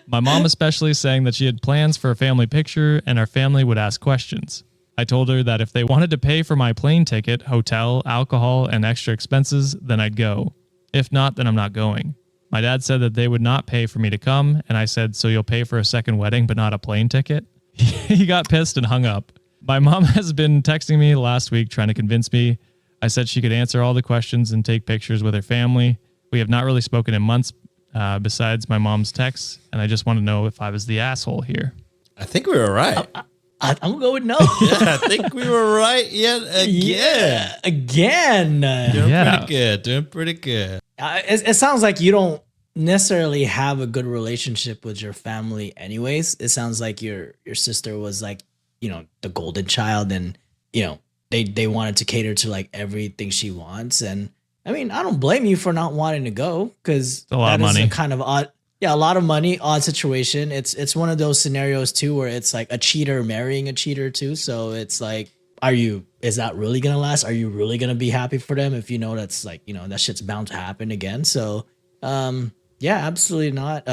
My mom especially saying that she had plans for a family picture and our family would ask questions. I told her that if they wanted to pay for my plane ticket, hotel, alcohol, and extra expenses, then I'd go. If not, then I'm not going. My dad said that they would not pay for me to come, and I said, so you'll pay for a second wedding, but not a plane ticket? He got pissed and hung up. My mom has been texting me last week trying to convince me. I said she could answer all the questions and take pictures with her family. We have not really spoken in months besides my mom's texts, and I just want to know if I was the asshole here. I think we were right. I'm gonna go with no. Yeah, I think we were right yet again. Yeah, again. Doing pretty good. It sounds like you don't necessarily have a good relationship with your family anyways. It sounds like your sister was like, the golden child, and they wanted to cater to like everything she wants. And I mean, I don't blame you for not wanting to go, because a lot of money. A kind of odd. Yeah, a lot of money, odd situation. It's one of those scenarios too where it's like a cheater marrying a cheater too. So it's like, is that really gonna last? Are you really gonna be happy for them if that's like, that shit's bound to happen again? So yeah, absolutely not.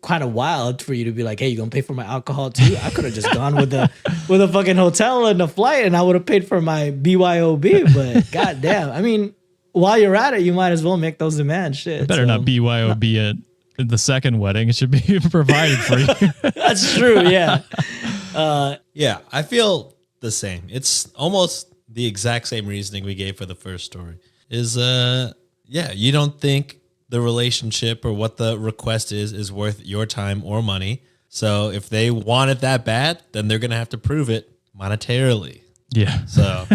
Kind of wild for you to be like, hey, you gonna pay for my alcohol too? I could have just gone with a fucking hotel and a flight, and I would have paid for my BYOB. But goddamn, I mean, while you're at it, you might as well make those demands. Shit, better not BYOB at the second wedding. It should be provided for you. That's true. Yeah. Yeah, I feel the same. It's almost the exact same reasoning we gave for the first story. You don't think the relationship or what the request is worth your time or money. So if they want it that bad, then they're going to have to prove it monetarily. Yeah. So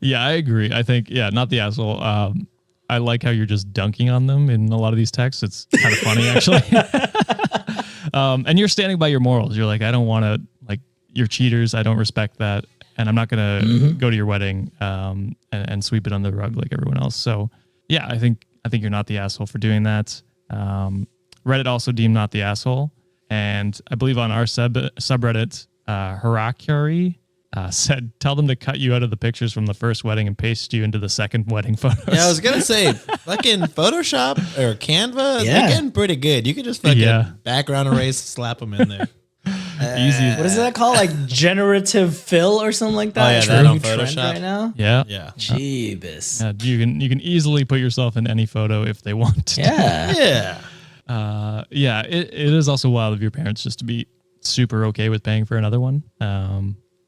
yeah, I agree. I think, not the asshole. I like how you're just dunking on them in a lot of these texts. It's kind of funny, actually. And you're standing by your morals. You're like, I don't want to, like, you're cheaters. I don't respect that. And I'm not going to go to your wedding and sweep it under the rug like everyone else. So, yeah, I think you're not the asshole for doing that. Reddit also deemed not the asshole. And I believe on our subreddit, Harakuri said, tell them to cut you out of the pictures from the first wedding and paste you into the second wedding photos. Yeah, I was going to say, fucking Photoshop or Canva, they're getting pretty good. You could just fucking background erase, slap them in there. Easy. What is that called? Like generative fill or something like that? Oh, yeah, that on Photoshop right now? Yeah. Yeah. Jeebus. Yeah, you can easily put yourself in any photo if they want to. Yeah. Yeah. It is also wild of your parents just to be super okay with paying for another one.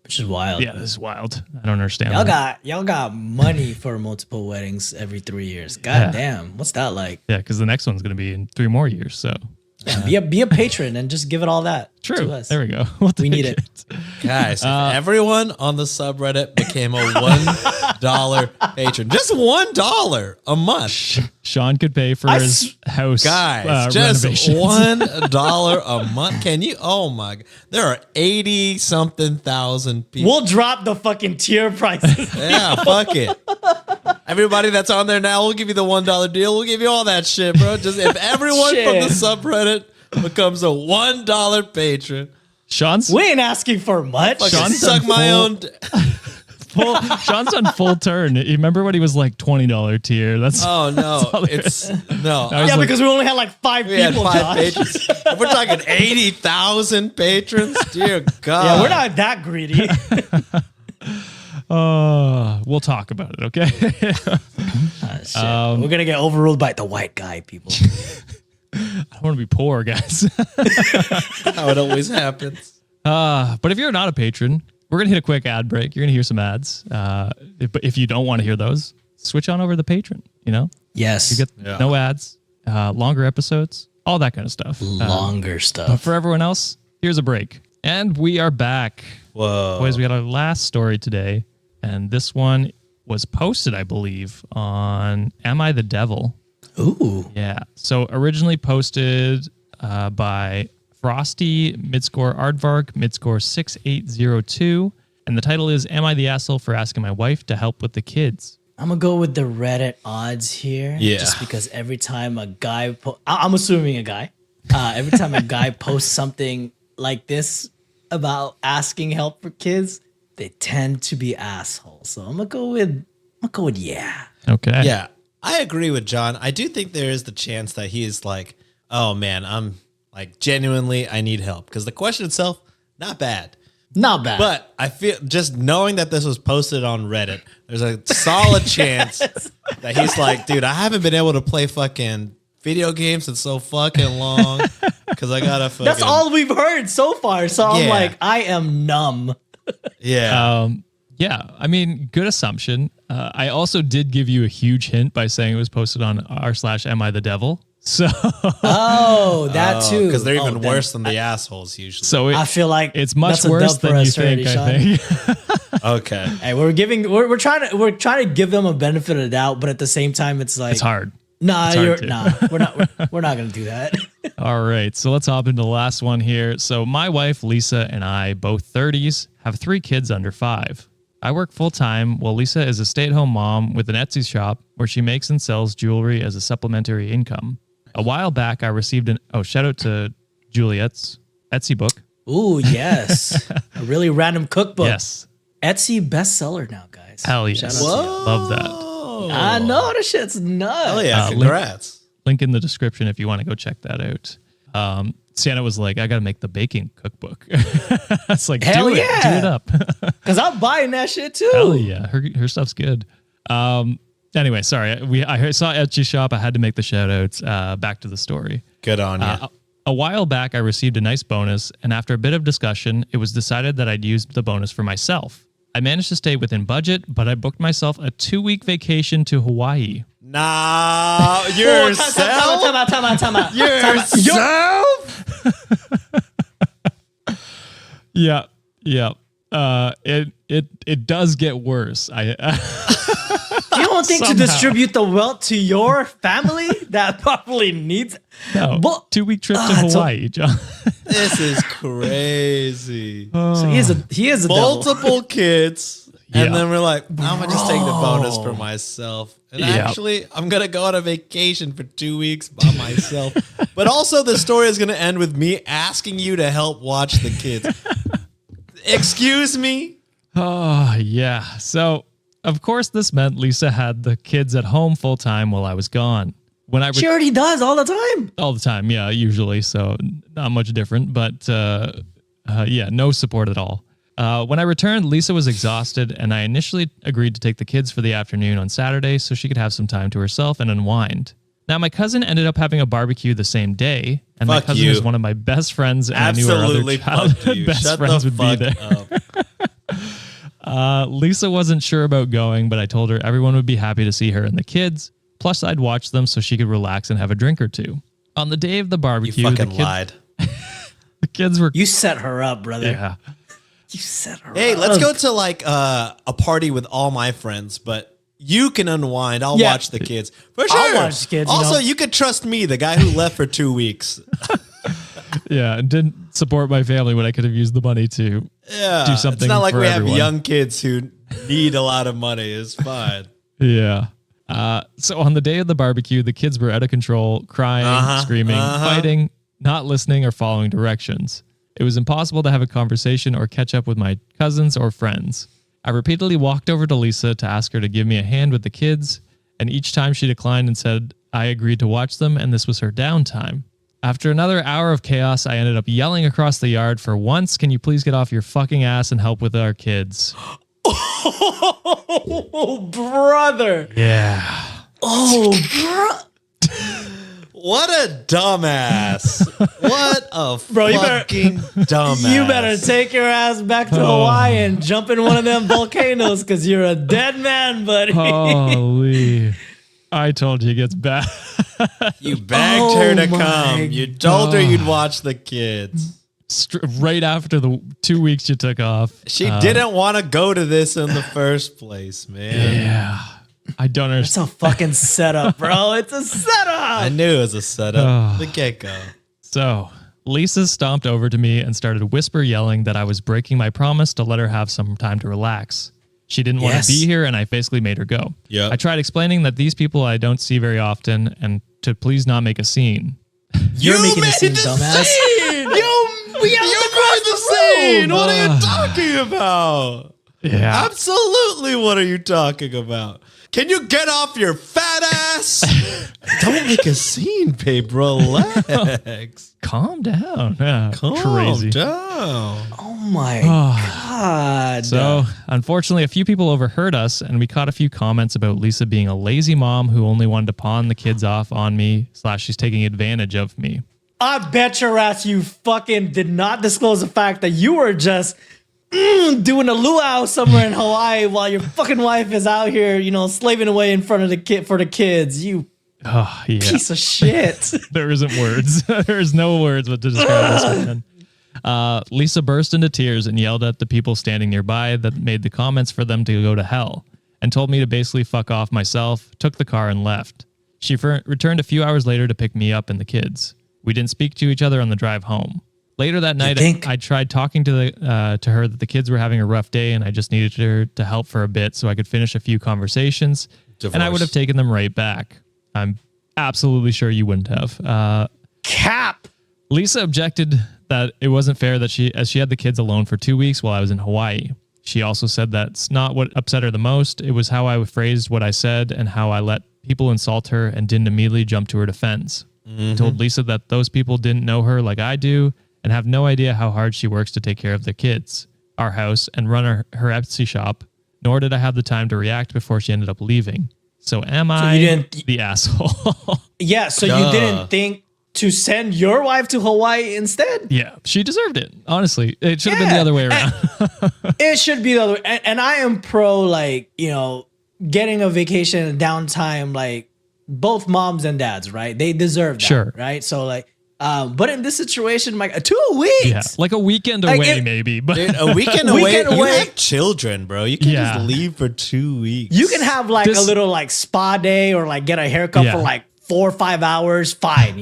Which is wild. Yeah, this is wild. I don't understand. Y'all got money for multiple weddings every 3 years. God damn. What's that like? Yeah, because the next one's going to be in 3 more years. So be a patron and just give it all that. true. To us. There we go. We need it. Guys, if everyone on the subreddit became a $1 patron, just $1 a month. Sean could pay for his house. Guys, just renovations. $1 a month. Can you? Oh my God. There are 80 something thousand people. We'll drop the fucking tier prices. Yeah, fuck it. Everybody that's on there now, we'll give you the $1 deal. We'll give you all that shit, bro. Just if everyone from the subreddit becomes a $1 patron. We ain't asking for much. Sean suck my own. Sean's on full turn. You remember when he was like $20 tier? That's It's no. Because we only had like 5 We had people. 5 patrons. If we're talking 80,000 patrons, dear God. Yeah, we're not that greedy. We'll talk about it, okay? Shit. We're gonna get overruled by the white guy, people. I don't want to be poor, guys. How it always happens. But if you're not a patron, we're going to hit a quick ad break. You're going to hear some ads. If you don't want to hear those, switch on over to the patron, Yes. You get no ads, longer episodes, all that kind of stuff. Longer stuff. But for everyone else, here's a break. And we are back. Whoa. Boys, we got our last story today. And this one was posted, I believe, on Am I the Devil? Ooh. Yeah. So originally posted by Frosty, midscore Aardvark, midscore 6802. And the title is, Am I the Asshole for Asking My Wife to Help with the Kids? I'm going to go with the Reddit odds here. Yeah. Just because every time a guy, I'm assuming a guy, every time a guy posts something like this about asking help for kids, they tend to be assholes. So I'm going to go with yeah. Okay. Yeah, I agree with John. I do think there is the chance that he is like, oh man, I'm like genuinely, I need help. Because the question itself, not bad. Not bad. But I feel just knowing that this was posted on Reddit, there's a solid chance that he's like, dude, I haven't been able to play fucking video games in so fucking long because I gotta fucking. That's all we've heard so far. So I'm Yeah. like, I am numb. Yeah. Yeah, I mean, good assumption. I also did give you a huge hint by saying it was posted on r/am I the devil. So, Oh, that too. Because they're even then worse than the assholes usually. so I feel like it's much that's a worse dub for than you us already, think. Sean. I think. Okay. Hey, we're trying to give them a benefit of the doubt, but at the same time, it's like It's hard. Nah, It's hard you're to. nah. We're not gonna do that. All right, so let's hop into the last one here. So my wife Lisa and I, both 30s, have 3 kids under 5. I work full time while Lisa is a stay-at-home mom with an Etsy shop where she makes and sells jewelry as a supplementary income. A while back, I received shout out to Juliet's Etsy book. Ooh, yes, a really random cookbook. Yes, Etsy bestseller now, guys. hell yes, Shout out to you. love that. I know the shit's nuts. Oh yeah, congrats. Link in the description if you want to go check that out. Sienna was like, I got to make the baking cookbook. It's like, Hell do yeah. it up. Cause I'm buying that shit too. Hell yeah, her stuff's good. Anyway, sorry, I saw Etsy shop. I had to make the shout outs. Back to the story. Good on you. A while back, I received a nice bonus, and after a bit of discussion, it was decided that I'd use the bonus for myself. I managed to stay within budget, but I booked myself a 2-week vacation to Hawaii. Nah, yourself. Time out. Yourself. Yeah. It does get worse. You don't think to Somehow. distribute the wealth to your family that probably needs? No, But- 2-week trip to so- Hawaii, John. This is crazy. So he is a devil. Multiple kids. And Yeah. then we're like, I'm going to just take the bonus for myself. And Yeah. actually, I'm going to go on a vacation for 2 weeks by myself. But also, the story is going to end with me asking you to help watch the kids. Excuse me? Oh, yeah. So, of course, this meant Lisa had the kids at home full time while I was gone. When I She already does all the time. all the time, yeah, usually, so not much different, but yeah, no support at all. When I returned, Lisa was exhausted, and I initially agreed to take the kids for the afternoon on Saturday so she could have some time to herself and unwind. Now, my cousin ended up having a barbecue the same day, and my Fuck cousin you. is one of my best friends, and Absolutely I knew our other fuck you. childhood best Shut friends the would be fuck there. up. Lisa wasn't sure about going, but I told her everyone would be happy to see her and the kids. Plus, I'd watch them so she could relax and have a drink or two. On the day of the You barbecue, fucking lied. the kids were You set her up, brother. yeah. You set her Hey, up. let's go to like a party with all my friends, but you can unwind. I'll Yeah. watch the kids. For sure. I'll watch the kids, you Also, know. you could trust me, the guy who left for 2 weeks. Yeah, and didn't support my family when I could have used the money to Yeah. do something It's not like for we everyone. have young kids who need a lot of money. It's fine. Yeah. So on the day of the barbecue, the kids were out of control, crying, screaming, fighting, not listening or following directions. It was impossible to have a conversation or catch up with my cousins or friends. I repeatedly walked over to Lisa to ask her to give me a hand with the kids, and each time she declined and said I agreed to watch them and this was her downtime. After another hour of chaos, I ended up yelling across the yard, "For once, can you please get off your fucking ass and help with our kids?" Oh, brother. Yeah. Oh, bro. What a dumbass. What a Bro, you better- fucking dumbass. You better take your ass back to Hawaii and jump in one of them volcanoes because you're a dead man, buddy. Holy. I told you it gets bad. You begged her to Oh my come. You told her you'd watch the kids. Right after the 2 weeks you took off. She didn't want to go to this in the first place, man. Yeah. I don't It's understand. a fucking setup, bro. It's a I setup. knew it was a setup. The get-go. So Lisa stomped over to me and started whisper yelling that I was breaking my promise to let her have some time to relax. She didn't want Yes. to be here, and I basically made her go. Yep. I tried explaining that these people I don't see very often and to please not make a scene. You're making a made scene, the dumbass. scene! You made the scene! What are you talking about? Yeah. Absolutely, what are you talking about? Can you get off your fat ass? Don't make a scene, babe. Relax. Calm down. Yeah, Calm crazy. down. Oh my God. So, unfortunately, a few people overheard us, and we caught a few comments about Lisa being a lazy mom who only wanted to pawn the kids off on me / she's taking advantage of me. I bet your ass you fucking did not disclose the fact that you were just doing a luau somewhere in Hawaii while your fucking wife is out here, slaving away in front of the kid for the kids. You piece of shit. There isn't words. There's no words but to describe this man. Lisa burst into tears and yelled at the people standing nearby that made the comments for them to go to hell and told me to basically fuck off myself, took the car and left. She returned a few hours later to pick me up and the kids. We didn't speak to each other on the drive home. Later that night, I tried talking to her that the kids were having a rough day and I just needed her to help for a bit so I could finish a few conversations. Divorce. And I would have taken them right back. I'm absolutely sure you wouldn't have. Cap! Lisa objected that it wasn't fair that she had the kids alone for 2 weeks while I was in Hawaii. She also said that's not what upset her the most. It was how I phrased what I said and how I let people insult her and didn't immediately jump to her defense. I told Lisa that those people didn't know her like I do and have no idea how hard she works to take care of their kids, our house, and run her Etsy shop, nor did I have the time to react before she ended up leaving. So I the asshole? Yeah, so you didn't think to send your wife to Hawaii instead? Yeah, she deserved it. Honestly, it should have been the other way around. It should be the other way. And I am pro, getting a vacation and downtime, both moms and dads, right? They deserve that, sure. Right? So, but in this situation, 2 weeks. Yeah, like a weekend away, maybe. But dude, a weekend away. You have children, bro. You can just leave for 2 weeks. You can have a little spa day or get a haircut for 4 or 5 hours. Fine,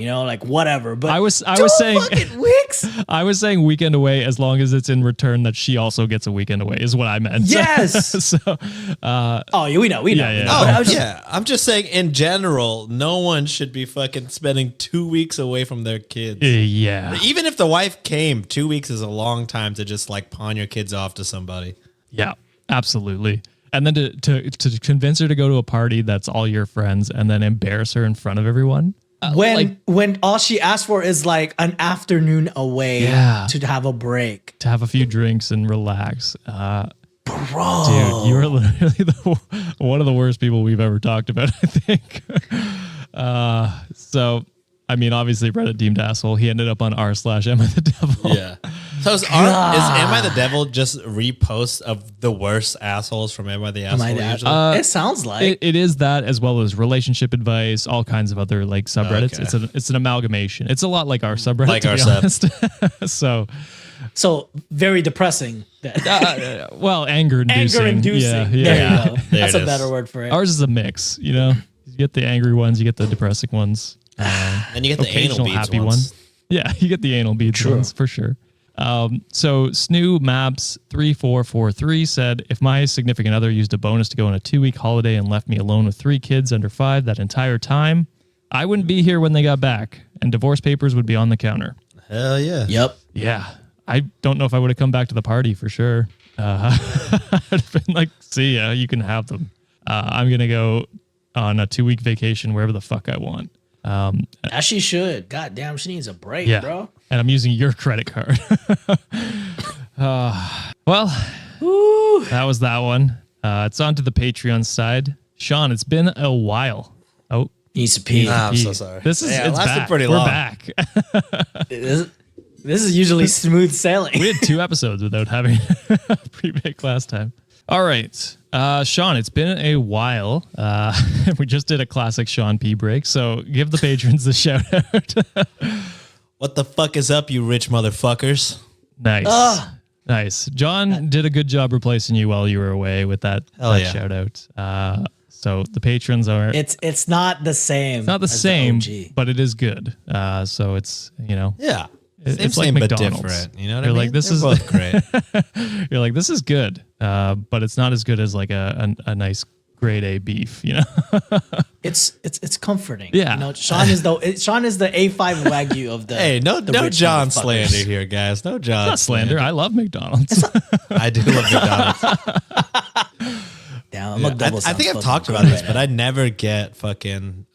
whatever. But I was saying fucking weeks. I was saying weekend away as long as it's in return that she also gets a weekend away is what I meant. Yes. So, we know. Yeah. Oh, I'm just saying in general, no one should be fucking spending 2 weeks away from their kids. Yeah. Even if the wife came, 2 weeks is a long time to just pawn your kids off to somebody. Yeah, absolutely. And then to convince her to go to a party that's all your friends and then embarrass her in front of everyone. When all she asked for is an afternoon away to have a break. To have a few drinks and relax. Bro. Dude, you are literally one of the worst people we've ever talked about, I think. So, I mean, obviously Reddit deemed asshole. He ended up on r/Am I the Devil. Yeah. So is Am I the Devil just reposts of the worst assholes from Am I the Asshole usually? It sounds like it is that, as well as relationship advice, all kinds of other subreddits. Okay. It's an amalgamation. It's a lot like our subreddit, like to our be honest. So very depressing. Anger inducing. Anger inducing. Yeah. There you go. There That's it a is. better word for it. Ours is a mix. You get the angry ones, you get the depressing ones, and you get the anal occasional beads happy ones. one. Yeah, you get the anal beads ones for sure. So Snoo Maps 3443 said, if my significant other used a bonus to go on a 2-week holiday and left me alone with 3 kids under 5 that entire time, I wouldn't be here when they got back and divorce papers would be on the counter. Hell yeah. Yep. Yeah. I don't know if I would have come back to the party for sure. I'd have been see ya, you can have them. I'm going to go on a 2-week vacation wherever the fuck I want. As she should. God damn, she needs a break, bro. And I'm using your credit card. That was that one. It's on to the Patreon side. Sean, it's been a while. Oh, needs to pee. I'm so sorry. This is it lasted back. pretty We're long. back. This is usually smooth sailing. We had 2 episodes without having a pre-make last time. All right. Sean, it's been a while. We just did a classic Sean P break, so give the patrons the shout out. What the fuck is up, you rich motherfuckers? Nice. Nice. John did a good job replacing you while you were away with that shout out. So the patrons are... It's not the same. It's not the same, but it is good. So it's, Yeah. It's same like but McDonald's. different. You know what You're I mean? like, this They're is both great. You're like, this is good, but it's not as good as a nice grade A beef, It's comforting. Yeah. Sean is the A5 Wagyu of the. Hey, no rich John motherfuckers. slander here, guys. No John not slander. I love McDonald's. I do love McDonald's. Damn, I'm a double. I think I've sounds talked fucking about this, great. but I never get fucking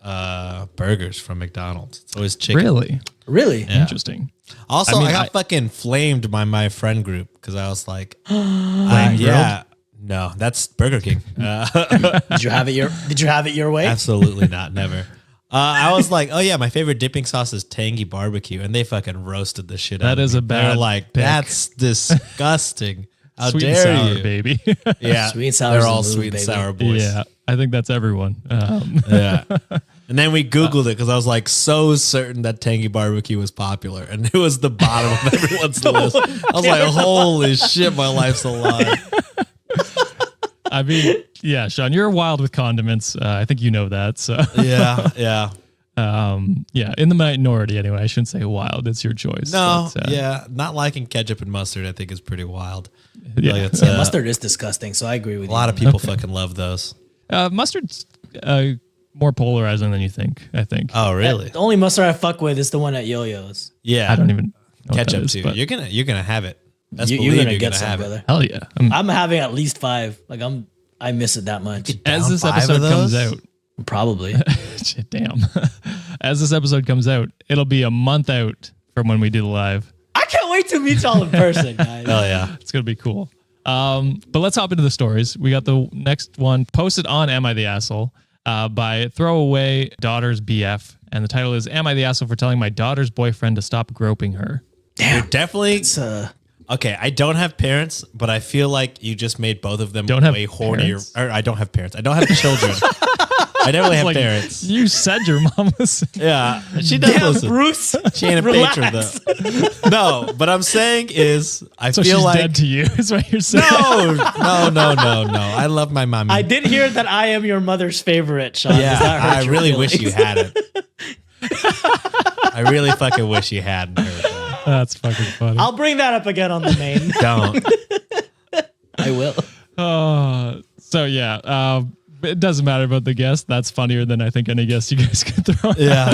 burgers from McDonald's. It's always chicken. Really Really? interesting. Also, I mean, I got I- fucking flamed by my friend group because I was like, Flame yeah, no, that's Burger King. Did you have it your way? Absolutely not, never. I was like, oh yeah, my favorite dipping sauce is tangy barbecue, and they fucking roasted the shit out of That me. is a They're bad like, pick. that's disgusting. How Sweet and dare sour, you, baby. Yeah, Sweet and sour's they're the all move, sweet baby. and sour boys. Yeah, I think that's everyone. Yeah. And then we Googled it because I was like so certain that tangy barbecue was popular, and it was the bottom of everyone's list. I was like, holy shit, my life's a lie. I mean, yeah, Sean, you're wild with condiments. I think you know that. So, Yeah. yeah, in the minority anyway. I shouldn't say wild. It's your choice. No, but, yeah, not liking ketchup and mustard, I think is pretty wild. Yeah. Like it's, Mustard is disgusting, so I agree with a you. lot of people fucking love those. Mustard's more polarizing than you think. I think. Oh, really? The only mustard I fuck with is the one at Yo-Yo's. Yeah, I don't even know what that ketchup is, too. but You're gonna have it. Best You're believe gonna you're get gonna some, have brother. it. hell yeah. I'm having at least 5. Like I miss it that much. As Down this 5 episode of comes those? out, Probably. shit, damn. As this episode comes out, it'll be a month out from when we do the live. I can't wait to meet y'all in person, guys. Oh yeah. It's gonna be cool. But let's hop into the stories. We got the next one posted on Am I the Asshole by Throwaway Daughter's BF. And the title is Am I the Asshole for telling my daughter's boyfriend to stop groping her? You're definitely It's okay. I don't have parents, but I feel like you just made both of them Don't have way hornier. parents? Or I don't have parents. I don't have children. I definitely have Like, parents. you said your mom was. Yeah, she does damn, listen. Bruce. She ain't a patron though. No, but I'm saying is I So feel she's like dead to you, is what you're saying. no. I love my mommy. I did hear that I am your mother's favorite, Sean. Does Yeah, that hurt I your really feelings? wish you hadn't. I really fucking wish you hadn't heard that. That's fucking funny. I'll bring that up again on the main. Don't. I will. So yeah, it doesn't matter about the guest. That's funnier than I think any guest you guys could throw. Yeah.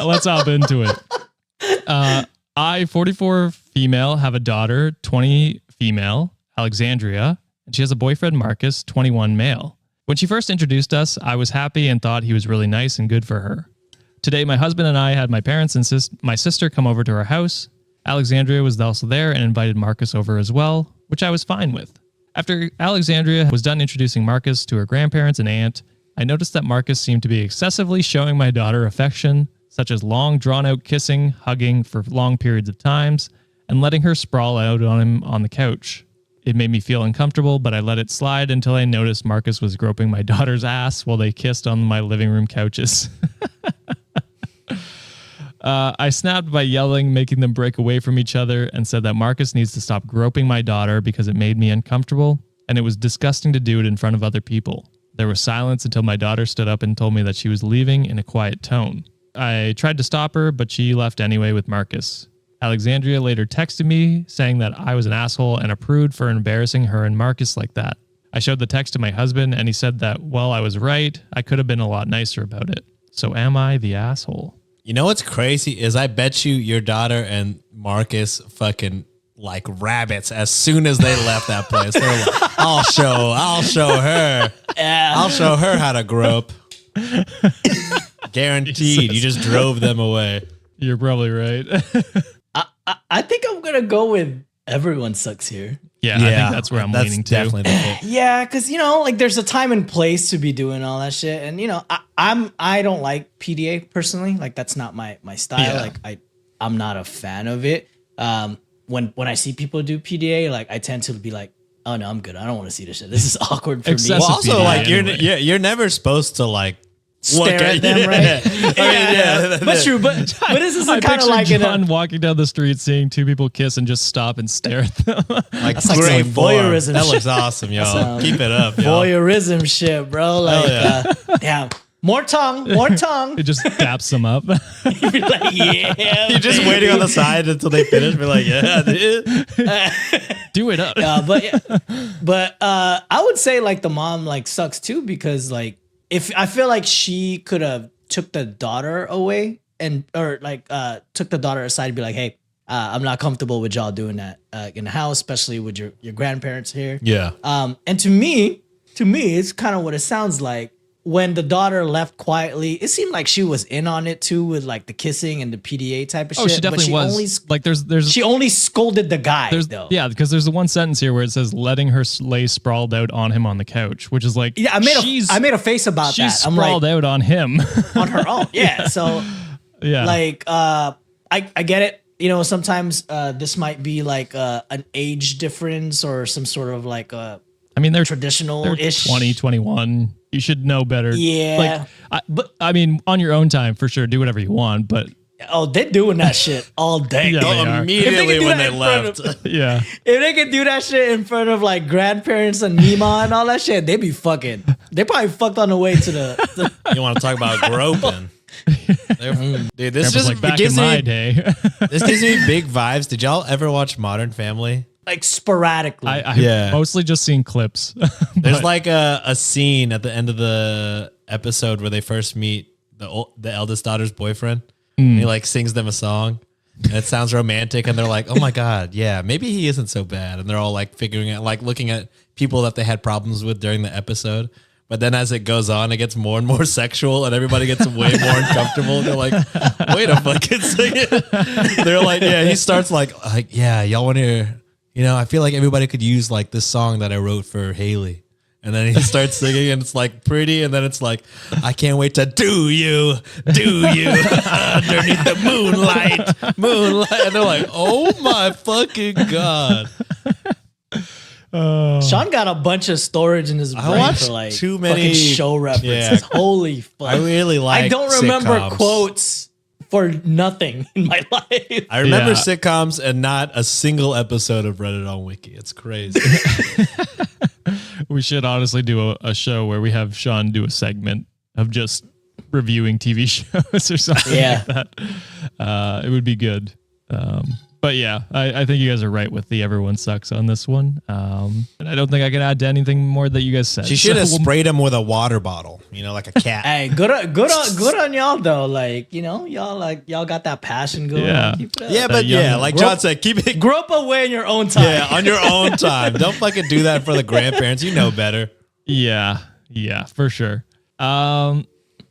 Let's hop into it. I, 44 female, have a daughter, 20 female, Alexandria, and she has a boyfriend, Marcus, 21 male. When she first introduced us, I was happy and thought he was really nice and good for her. Today, my husband and I had my parents and my sister come over to our house. Alexandria was also there and invited Marcus over as well, which I was fine with. After Alexandria was done introducing Marcus to her grandparents and aunt, I noticed that Marcus seemed to be excessively showing my daughter affection, such as long, drawn-out kissing, hugging for long periods of times, and letting her sprawl out on him on the couch. It made me feel uncomfortable, but I let it slide until I noticed Marcus was groping my daughter's ass while they kissed on my living room couches. I snapped by yelling, making them break away from each other, and said that Marcus needs to stop groping my daughter because it made me uncomfortable, and it was disgusting to do it in front of other people. There was silence until my daughter stood up and told me that she was leaving in a quiet tone. I tried to stop her, but she left anyway with Marcus. Alexandria later texted me saying that I was an asshole and a prude for embarrassing her and Marcus like that. I showed the text to my husband, and he said that, well, I was right. I could have been a lot nicer about it. So am I the asshole? You know what's crazy is I bet you your daughter and Marcus fucking like rabbits as soon as they left that place. They're like, I'll show her. Yeah. I'll show her how to grope. Guaranteed. You just drove them away. You're probably right. I think I'm gonna go with everyone sucks here. Yeah, I think that's where I'm leaning to. Definitely the pick. Yeah, because like there's a time and place to be doing all that shit, and I don't like PDA personally. Like that's not my style. Yeah. Like I'm not a fan of it. When I see people do PDA, like I tend to be like, oh no, I'm good. I don't want to see this shit. This is awkward for Excessive me. Well, also, PDA like anyway. you're never supposed to like Stare at them, right? Yeah. But true. But this is I kind of picture like John walking down the street, seeing two people kiss, and just stop and stare at them. like That's like great some form. voyeurism That shit. looks awesome, y'all. Some Keep it up, y'all. voyeurism shit, bro. Like, yeah, more tongue. it just daps them up. You'd be like, yeah. You're just waiting on the side until they finish. Be like, yeah, dude. Do it up. But I would say like the mom like sucks too, because like if I feel like she could have took the daughter away or took the daughter aside and be like, hey, I'm not comfortable with y'all doing that in the house, especially with your grandparents here. Yeah. And to me, to me, it's kind of what it sounds like. When the daughter left quietly, it seemed like she was in on it too, with like the kissing and the PDA type of shit. Oh, she definitely was. Like there's she only scolded the guy though. Yeah, because there's the one sentence here where it says letting her lay sprawled out on him on the couch, which is like, yeah, I made a face about she's that. I'm sprawled like, out on him on her own. Yeah. So yeah, like I get it. You know, sometimes this might be like an age difference or some sort of like a I mean, they're traditional-ish. 20, 21. You should know better. Yeah. But I mean, on your own time, for sure, do whatever you want. But oh, they're doing that shit all day. Yeah, they are. Immediately when they left. yeah, If they can do that shit in front of like grandparents and Nima and all that shit, they be fucking. They probably fucked on the way to the. You want to talk about groping? Dude, this was just like back in gives my me day. this gives me big vibes. Did y'all ever watch Modern Family? Like sporadically. I've mostly just seen clips. There's like a scene at the end of the episode where they first meet the eldest daughter's boyfriend. And he like sings them a song. And it sounds romantic, and they're like, "Oh my god, yeah, maybe he isn't so bad." And they're all like figuring out, like looking at people that they had problems with during the episode. But then as it goes on, it gets more and more sexual, and everybody gets way more uncomfortable. They're like, "Wait a fucking second." They're like, "Yeah." He starts like, "Yeah, y'all want to." You know, I feel like everybody could use like this song that I wrote for Haley. And then he starts singing and it's like pretty. And then it's like, I can't wait to do you underneath the moonlight. And they're like, oh my fucking God. Sean got a bunch of storage in his brain watched for like too many- fucking show references. Yeah. Holy fuck. I really like I don't remember sitcoms. quotes for nothing in my life. I remember Yeah. sitcoms and not a single episode of Reddit on Wiki. It's crazy. We should honestly do a show where we have Sean do a segment of just reviewing TV shows or something Yeah. like that. It would be good. But yeah, I think you guys are right with the everyone sucks on this one. And I don't think I can add to anything more that you guys said. She should have So, sprayed him with a water bottle, you know, like a cat. Hey, good on y'all though. Like, you know, y'all got that passion going. Yeah. Keep it up. Yeah, but young- yeah, like John said, keep it Grow up away in your own time. yeah, on your own time. Don't fucking do that for the grandparents. You know better. Yeah, for sure. All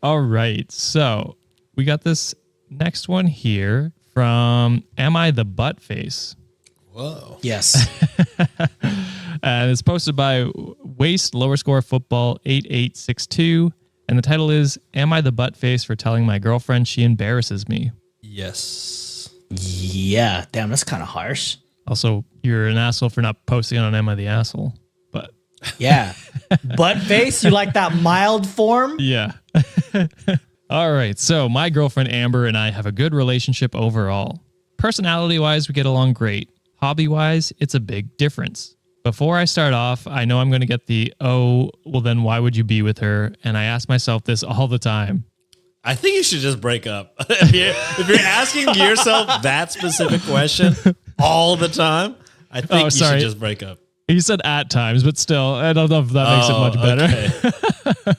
right. So we got this next one here from Am I the Butt Face? Whoa. Yes. And it's posted by Waste Lower Score Football 8862. And the title is Am I the Butt Face for telling my girlfriend she embarrasses me? Yes. Yeah. Damn, that's kind of harsh. Also, you're an asshole for not posting on Am I the Asshole? But Yeah. Butt face, you like that mild form? yeah. All right. So my girlfriend Amber and I have a good relationship overall. Personality-wise, we get along great. Hobby-wise, it's a big difference. Before I start off, I know I'm going to get the, oh, well then why would you be with her? And I ask myself this all the time. I think you should just break up. if you're asking yourself that specific question all the time, I think you should just break up. He said at times, but still, I don't know if that makes it much better. Okay.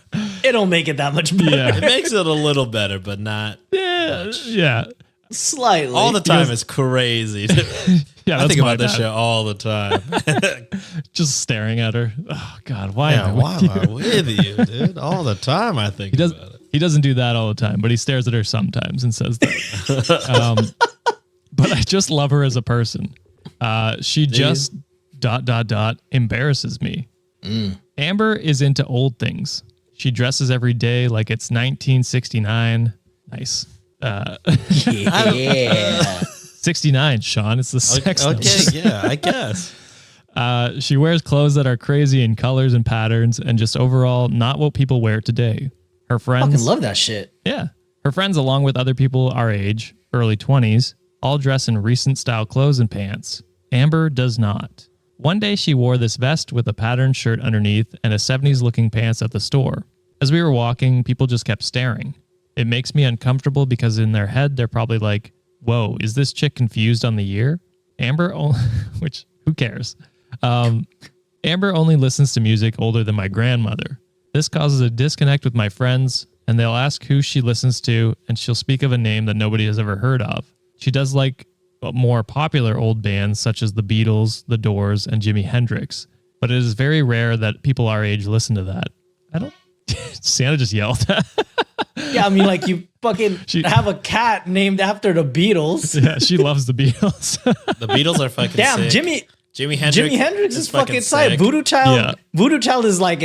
It'll make it that much better. Yeah. It makes it a little better, but not Yeah. Slightly. all the time. Is crazy. Yeah, I that's think my about this bad. show all the time. Just staring at her. Oh God, why? Yeah, am I why with am I you? with you, dude? All the time I think about it. He doesn't do that all the time, but he stares at her sometimes and says that. But I just love her as a person. She just ... embarrasses me. Amber is into old things. She dresses every day like it's 1969. Nice. Yeah. 69, Sean. It's the sex number. Okay, yeah, I guess. She wears clothes that are crazy in colors and patterns and just overall not what people wear today. Her friends... Fucking love that shit. Yeah. Her friends, along with other people our age, early 20s, all dress in recent style clothes and pants. Amber does not. One day she wore this vest with a patterned shirt underneath and a 70s looking pants at the store. As we were walking, people just kept staring. It makes me uncomfortable because in their head, they're probably like, whoa, is this chick confused on the year? Amber, which, who cares? Amber only listens to music older than my grandmother. This causes a disconnect with my friends, and they'll ask who she listens to, and she'll speak of a name that nobody has ever heard of. She does like more popular old bands such as the Beatles, the Doors, and Jimi Hendrix, but it is very rare that people our age listen to that. I don't. Santa just yelled. Yeah, I mean, like you fucking have a cat named after the Beatles. Yeah, she loves the Beatles. The Beatles are fucking Damn, sick. Jimi Hendrix is fucking sick. sick. Voodoo Child. Yeah. Voodoo Child is like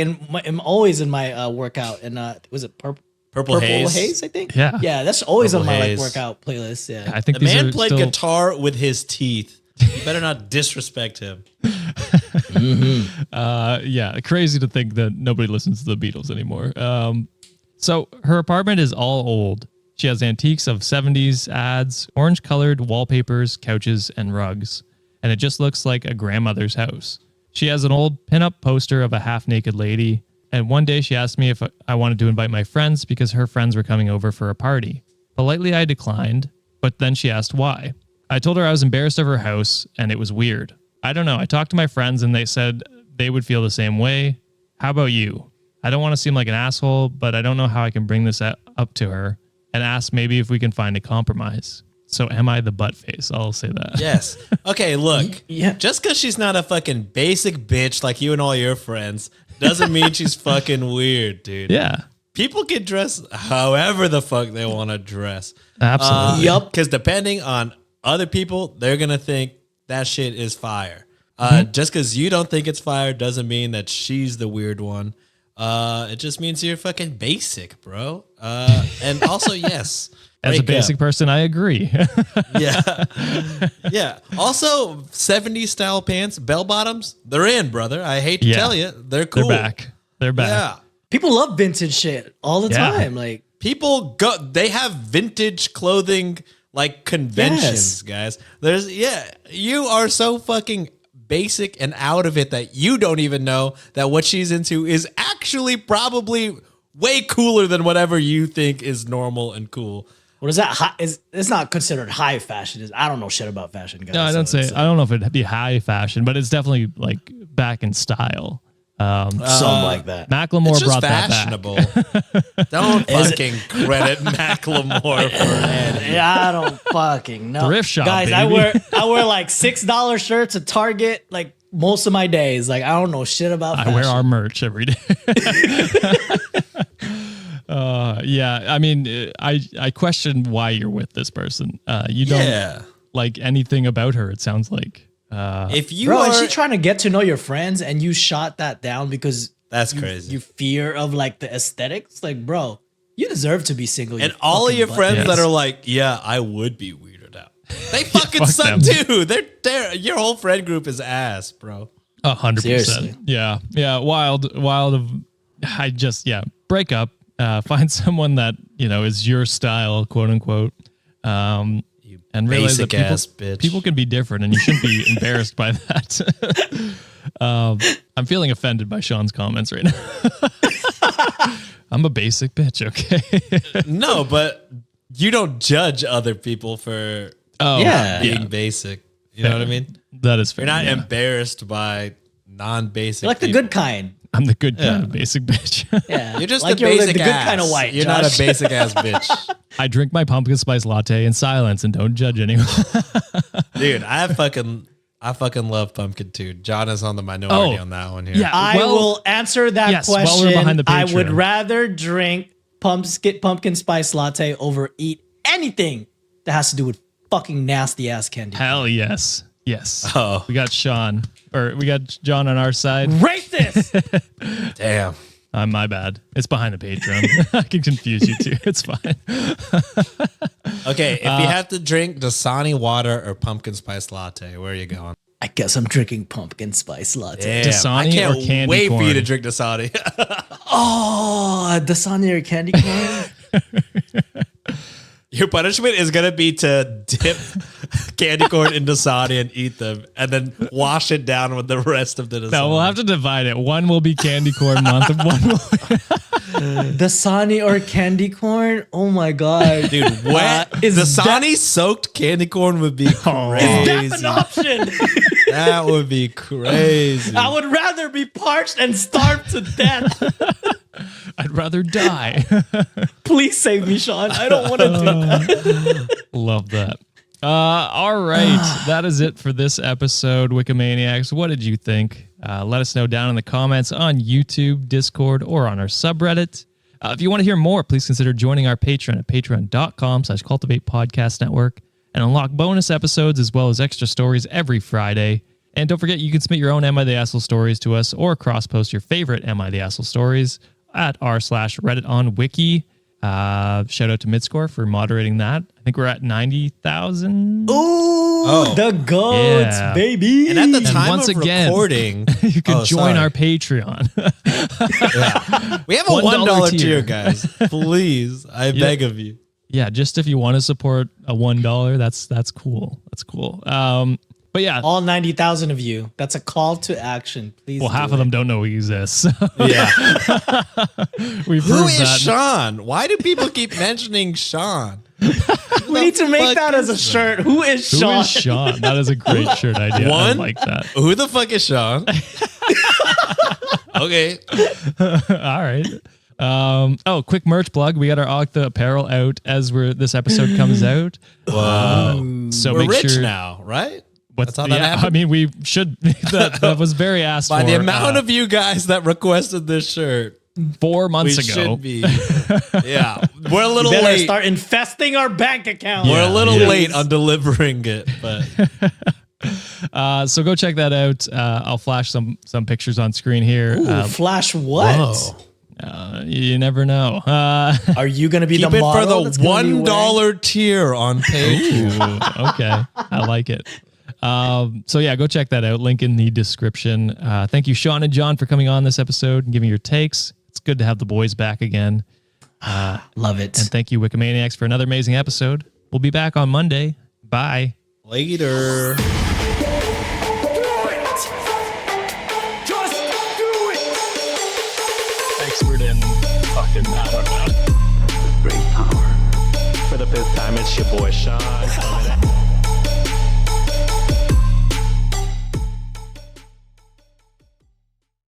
always in my workout. And was it Purple Haze? I think. Yeah. Yeah, that's always Purple on my Haze. like workout playlist. Yeah. I think The these man are played still, guitar with his teeth. You better not disrespect him. Yeah, crazy to think that nobody listens to the Beatles anymore. So her apartment is all old. She has antiques of 70s ads, orange-colored wallpapers, couches, and rugs, and it just looks like a grandmother's house. She has an old pinup poster of a half-naked lady, and one day she asked me if I wanted to invite my friends because her friends were coming over for a party. Politely, I declined, but then she asked why. I told her I was embarrassed of her house, and it was weird. I don't know. I talked to my friends, and they said they would feel the same way. How about you? I don't want to seem like an asshole, but I don't know how I can bring this up to her and ask maybe if we can find a compromise. So am I the butt face? I'll say that. Yes. Okay, look. Yeah. Just because she's not a fucking basic bitch like you and all your friends doesn't mean she's fucking weird, dude. Yeah, People can dress however the fuck they want to dress. absolutely. Yup. Because depending on other people, they're going to think that shit is fire. Just because you don't think it's fire doesn't mean that she's the weird one. It just means you're fucking basic, bro. And also, yes. As a break basic up. person, I agree. Yeah. Yeah. Also, 70s style pants, bell bottoms, they're in, brother. I hate to Yeah. tell you. They're cool. They're back. They're back. Yeah. People love vintage shit all the Yeah. time. Like, People go, they have vintage clothing like conventions, guys. You are so fucking basic and out of it that you don't even know that what she's into is actually probably way cooler than whatever you think is normal and cool. what is that? It's not considered high fashion. I don't know shit about fashion, guys. No, I don't say. I don't know if it'd be high fashion, but it's definitely like back in style. something like that. Macklemore It's just brought that fashionable. Don't fucking credit Macklemore for anything. Yeah, I don't fucking know. Thrift shop, guys. baby. I wear like $6 shirts at Target like most of my days. Like I don't know shit about back. fashion. I wear our merch every day. Yeah, I mean, I question why you're with this person. You don't Yeah. like anything about her. It sounds like. If you Bro, are, is she trying to get to know your friends and you shot that down because that's crazy. you fear of like the aesthetics? Like, bro, you deserve to be single. And you all of fucking your butt. friends Yes. that are like, yeah, I would be weirded out. They fucking fuck suck them. too. They're your whole friend group is ass, bro. 100%. Seriously. Yeah. Yeah. Wild of, break up, find someone that, is your style, quote unquote. And realize that basic ass bitch. people can be different and you shouldn't be embarrassed by that. I'm feeling offended by Sean's comments right now. I'm a basic bitch. Okay. No, but you don't judge other people for Yeah. being basic. You know what I mean? That is fair. You're not yeah. embarrassed by non-basic. You're like the people. good kind. I'm the good kind of basic bitch. Yeah, You're just like the basic the good ass. kind of white. You're Josh. not a basic ass bitch. I drink my pumpkin spice latte in silence and don't judge anyone. Dude, I fucking love pumpkin too. John is on the minority on that one here. Yeah. I Well, will answer that yes, while question. we're behind the I would Patreon. rather drink pumpkin spice latte over eat anything that has to do with fucking nasty ass candy. Hell yes. Yes. Oh. We got Sean, or we got John on our side. Racist. Damn. My bad. It's behind the Patreon. I can confuse you too. It's fine. Okay, if you have to drink Dasani water or pumpkin spice latte, where are you going? I guess I'm drinking pumpkin spice latte. Damn, Dasani I can't or candy wait for you corn? to drink Dasani. Oh, Dasani or candy corn? Your punishment is gonna be to dip candy corn in Dasani and eat them, and then wash it down with the rest of the Dasani. No, we'll have to divide it. One will be candy corn month, and one will. Dasani or candy corn? Oh my god, Dude, what? is Dasani soaked candy corn would be crazy. That's an option. That would be crazy. I would rather be parched and starved to death. I'd rather die. Please save me, Sean. I don't want to do that. Love that. All right. That is it for this episode, Wikimaniacs. What did you think? Let us know down in the comments on YouTube, Discord, or on our subreddit. If you want to hear more, please consider joining our Patreon at patreon.com/Cultivate Podcast Network and unlock bonus episodes as well as extra stories every Friday. And don't forget, you can submit your own Am I the Asshole stories to us or cross-post your favorite Am I the Asshole stories at r/Reddit on Wiki. Shout out to Midscore for moderating that. I think we're at 90,000. Ooh, the goats, Yeah. baby. And at the time once of again, recording, You can join sorry. our Patreon. We have a $1 $1 tier. tier, guys. Please, I beg of you. Yeah, just if you want to support a $1, that's cool. That's cool. But yeah, All 90,000 of you. That's a call to action. Please. well, half do of them it. don't know we exist. So Yeah. we Who proved is that. Sean? Why do people keep mentioning Sean? We need to make fuck that as a is shirt. Who is Who Sean? is Sean? That is a great shirt idea. I One? like that. Who the fuck is Sean? Okay. All right. Quick merch plug. We got our Octa apparel out as this episode comes out. So We're make rich sure now, right? What's, That's how that yeah, happened? I mean, we should. That was very asked By for. the amount of you guys that requested this shirt, 4 we months ago. should be. Yeah. We're a little Better late. start infesting our bank account. We're a little Yeah. late on delivering it, but So go check that out. I'll flash some pictures on screen here. Ooh, Flash what? whoa. You never know. Are you going to be Keep the it for model the that's gonna be wearing- $1 tier on Patreon. Ooh, okay. I like it. So yeah, go check that out. Link in the description. Thank you, Sean and John, for coming on this episode and giving your takes. It's good to have the boys back again. Love it. And thank you, Wikimaniacs, for another amazing episode. We'll be back on Monday. Bye. Later. Expert in fucking, I don't know. For the fifth time, it's your boy Sean.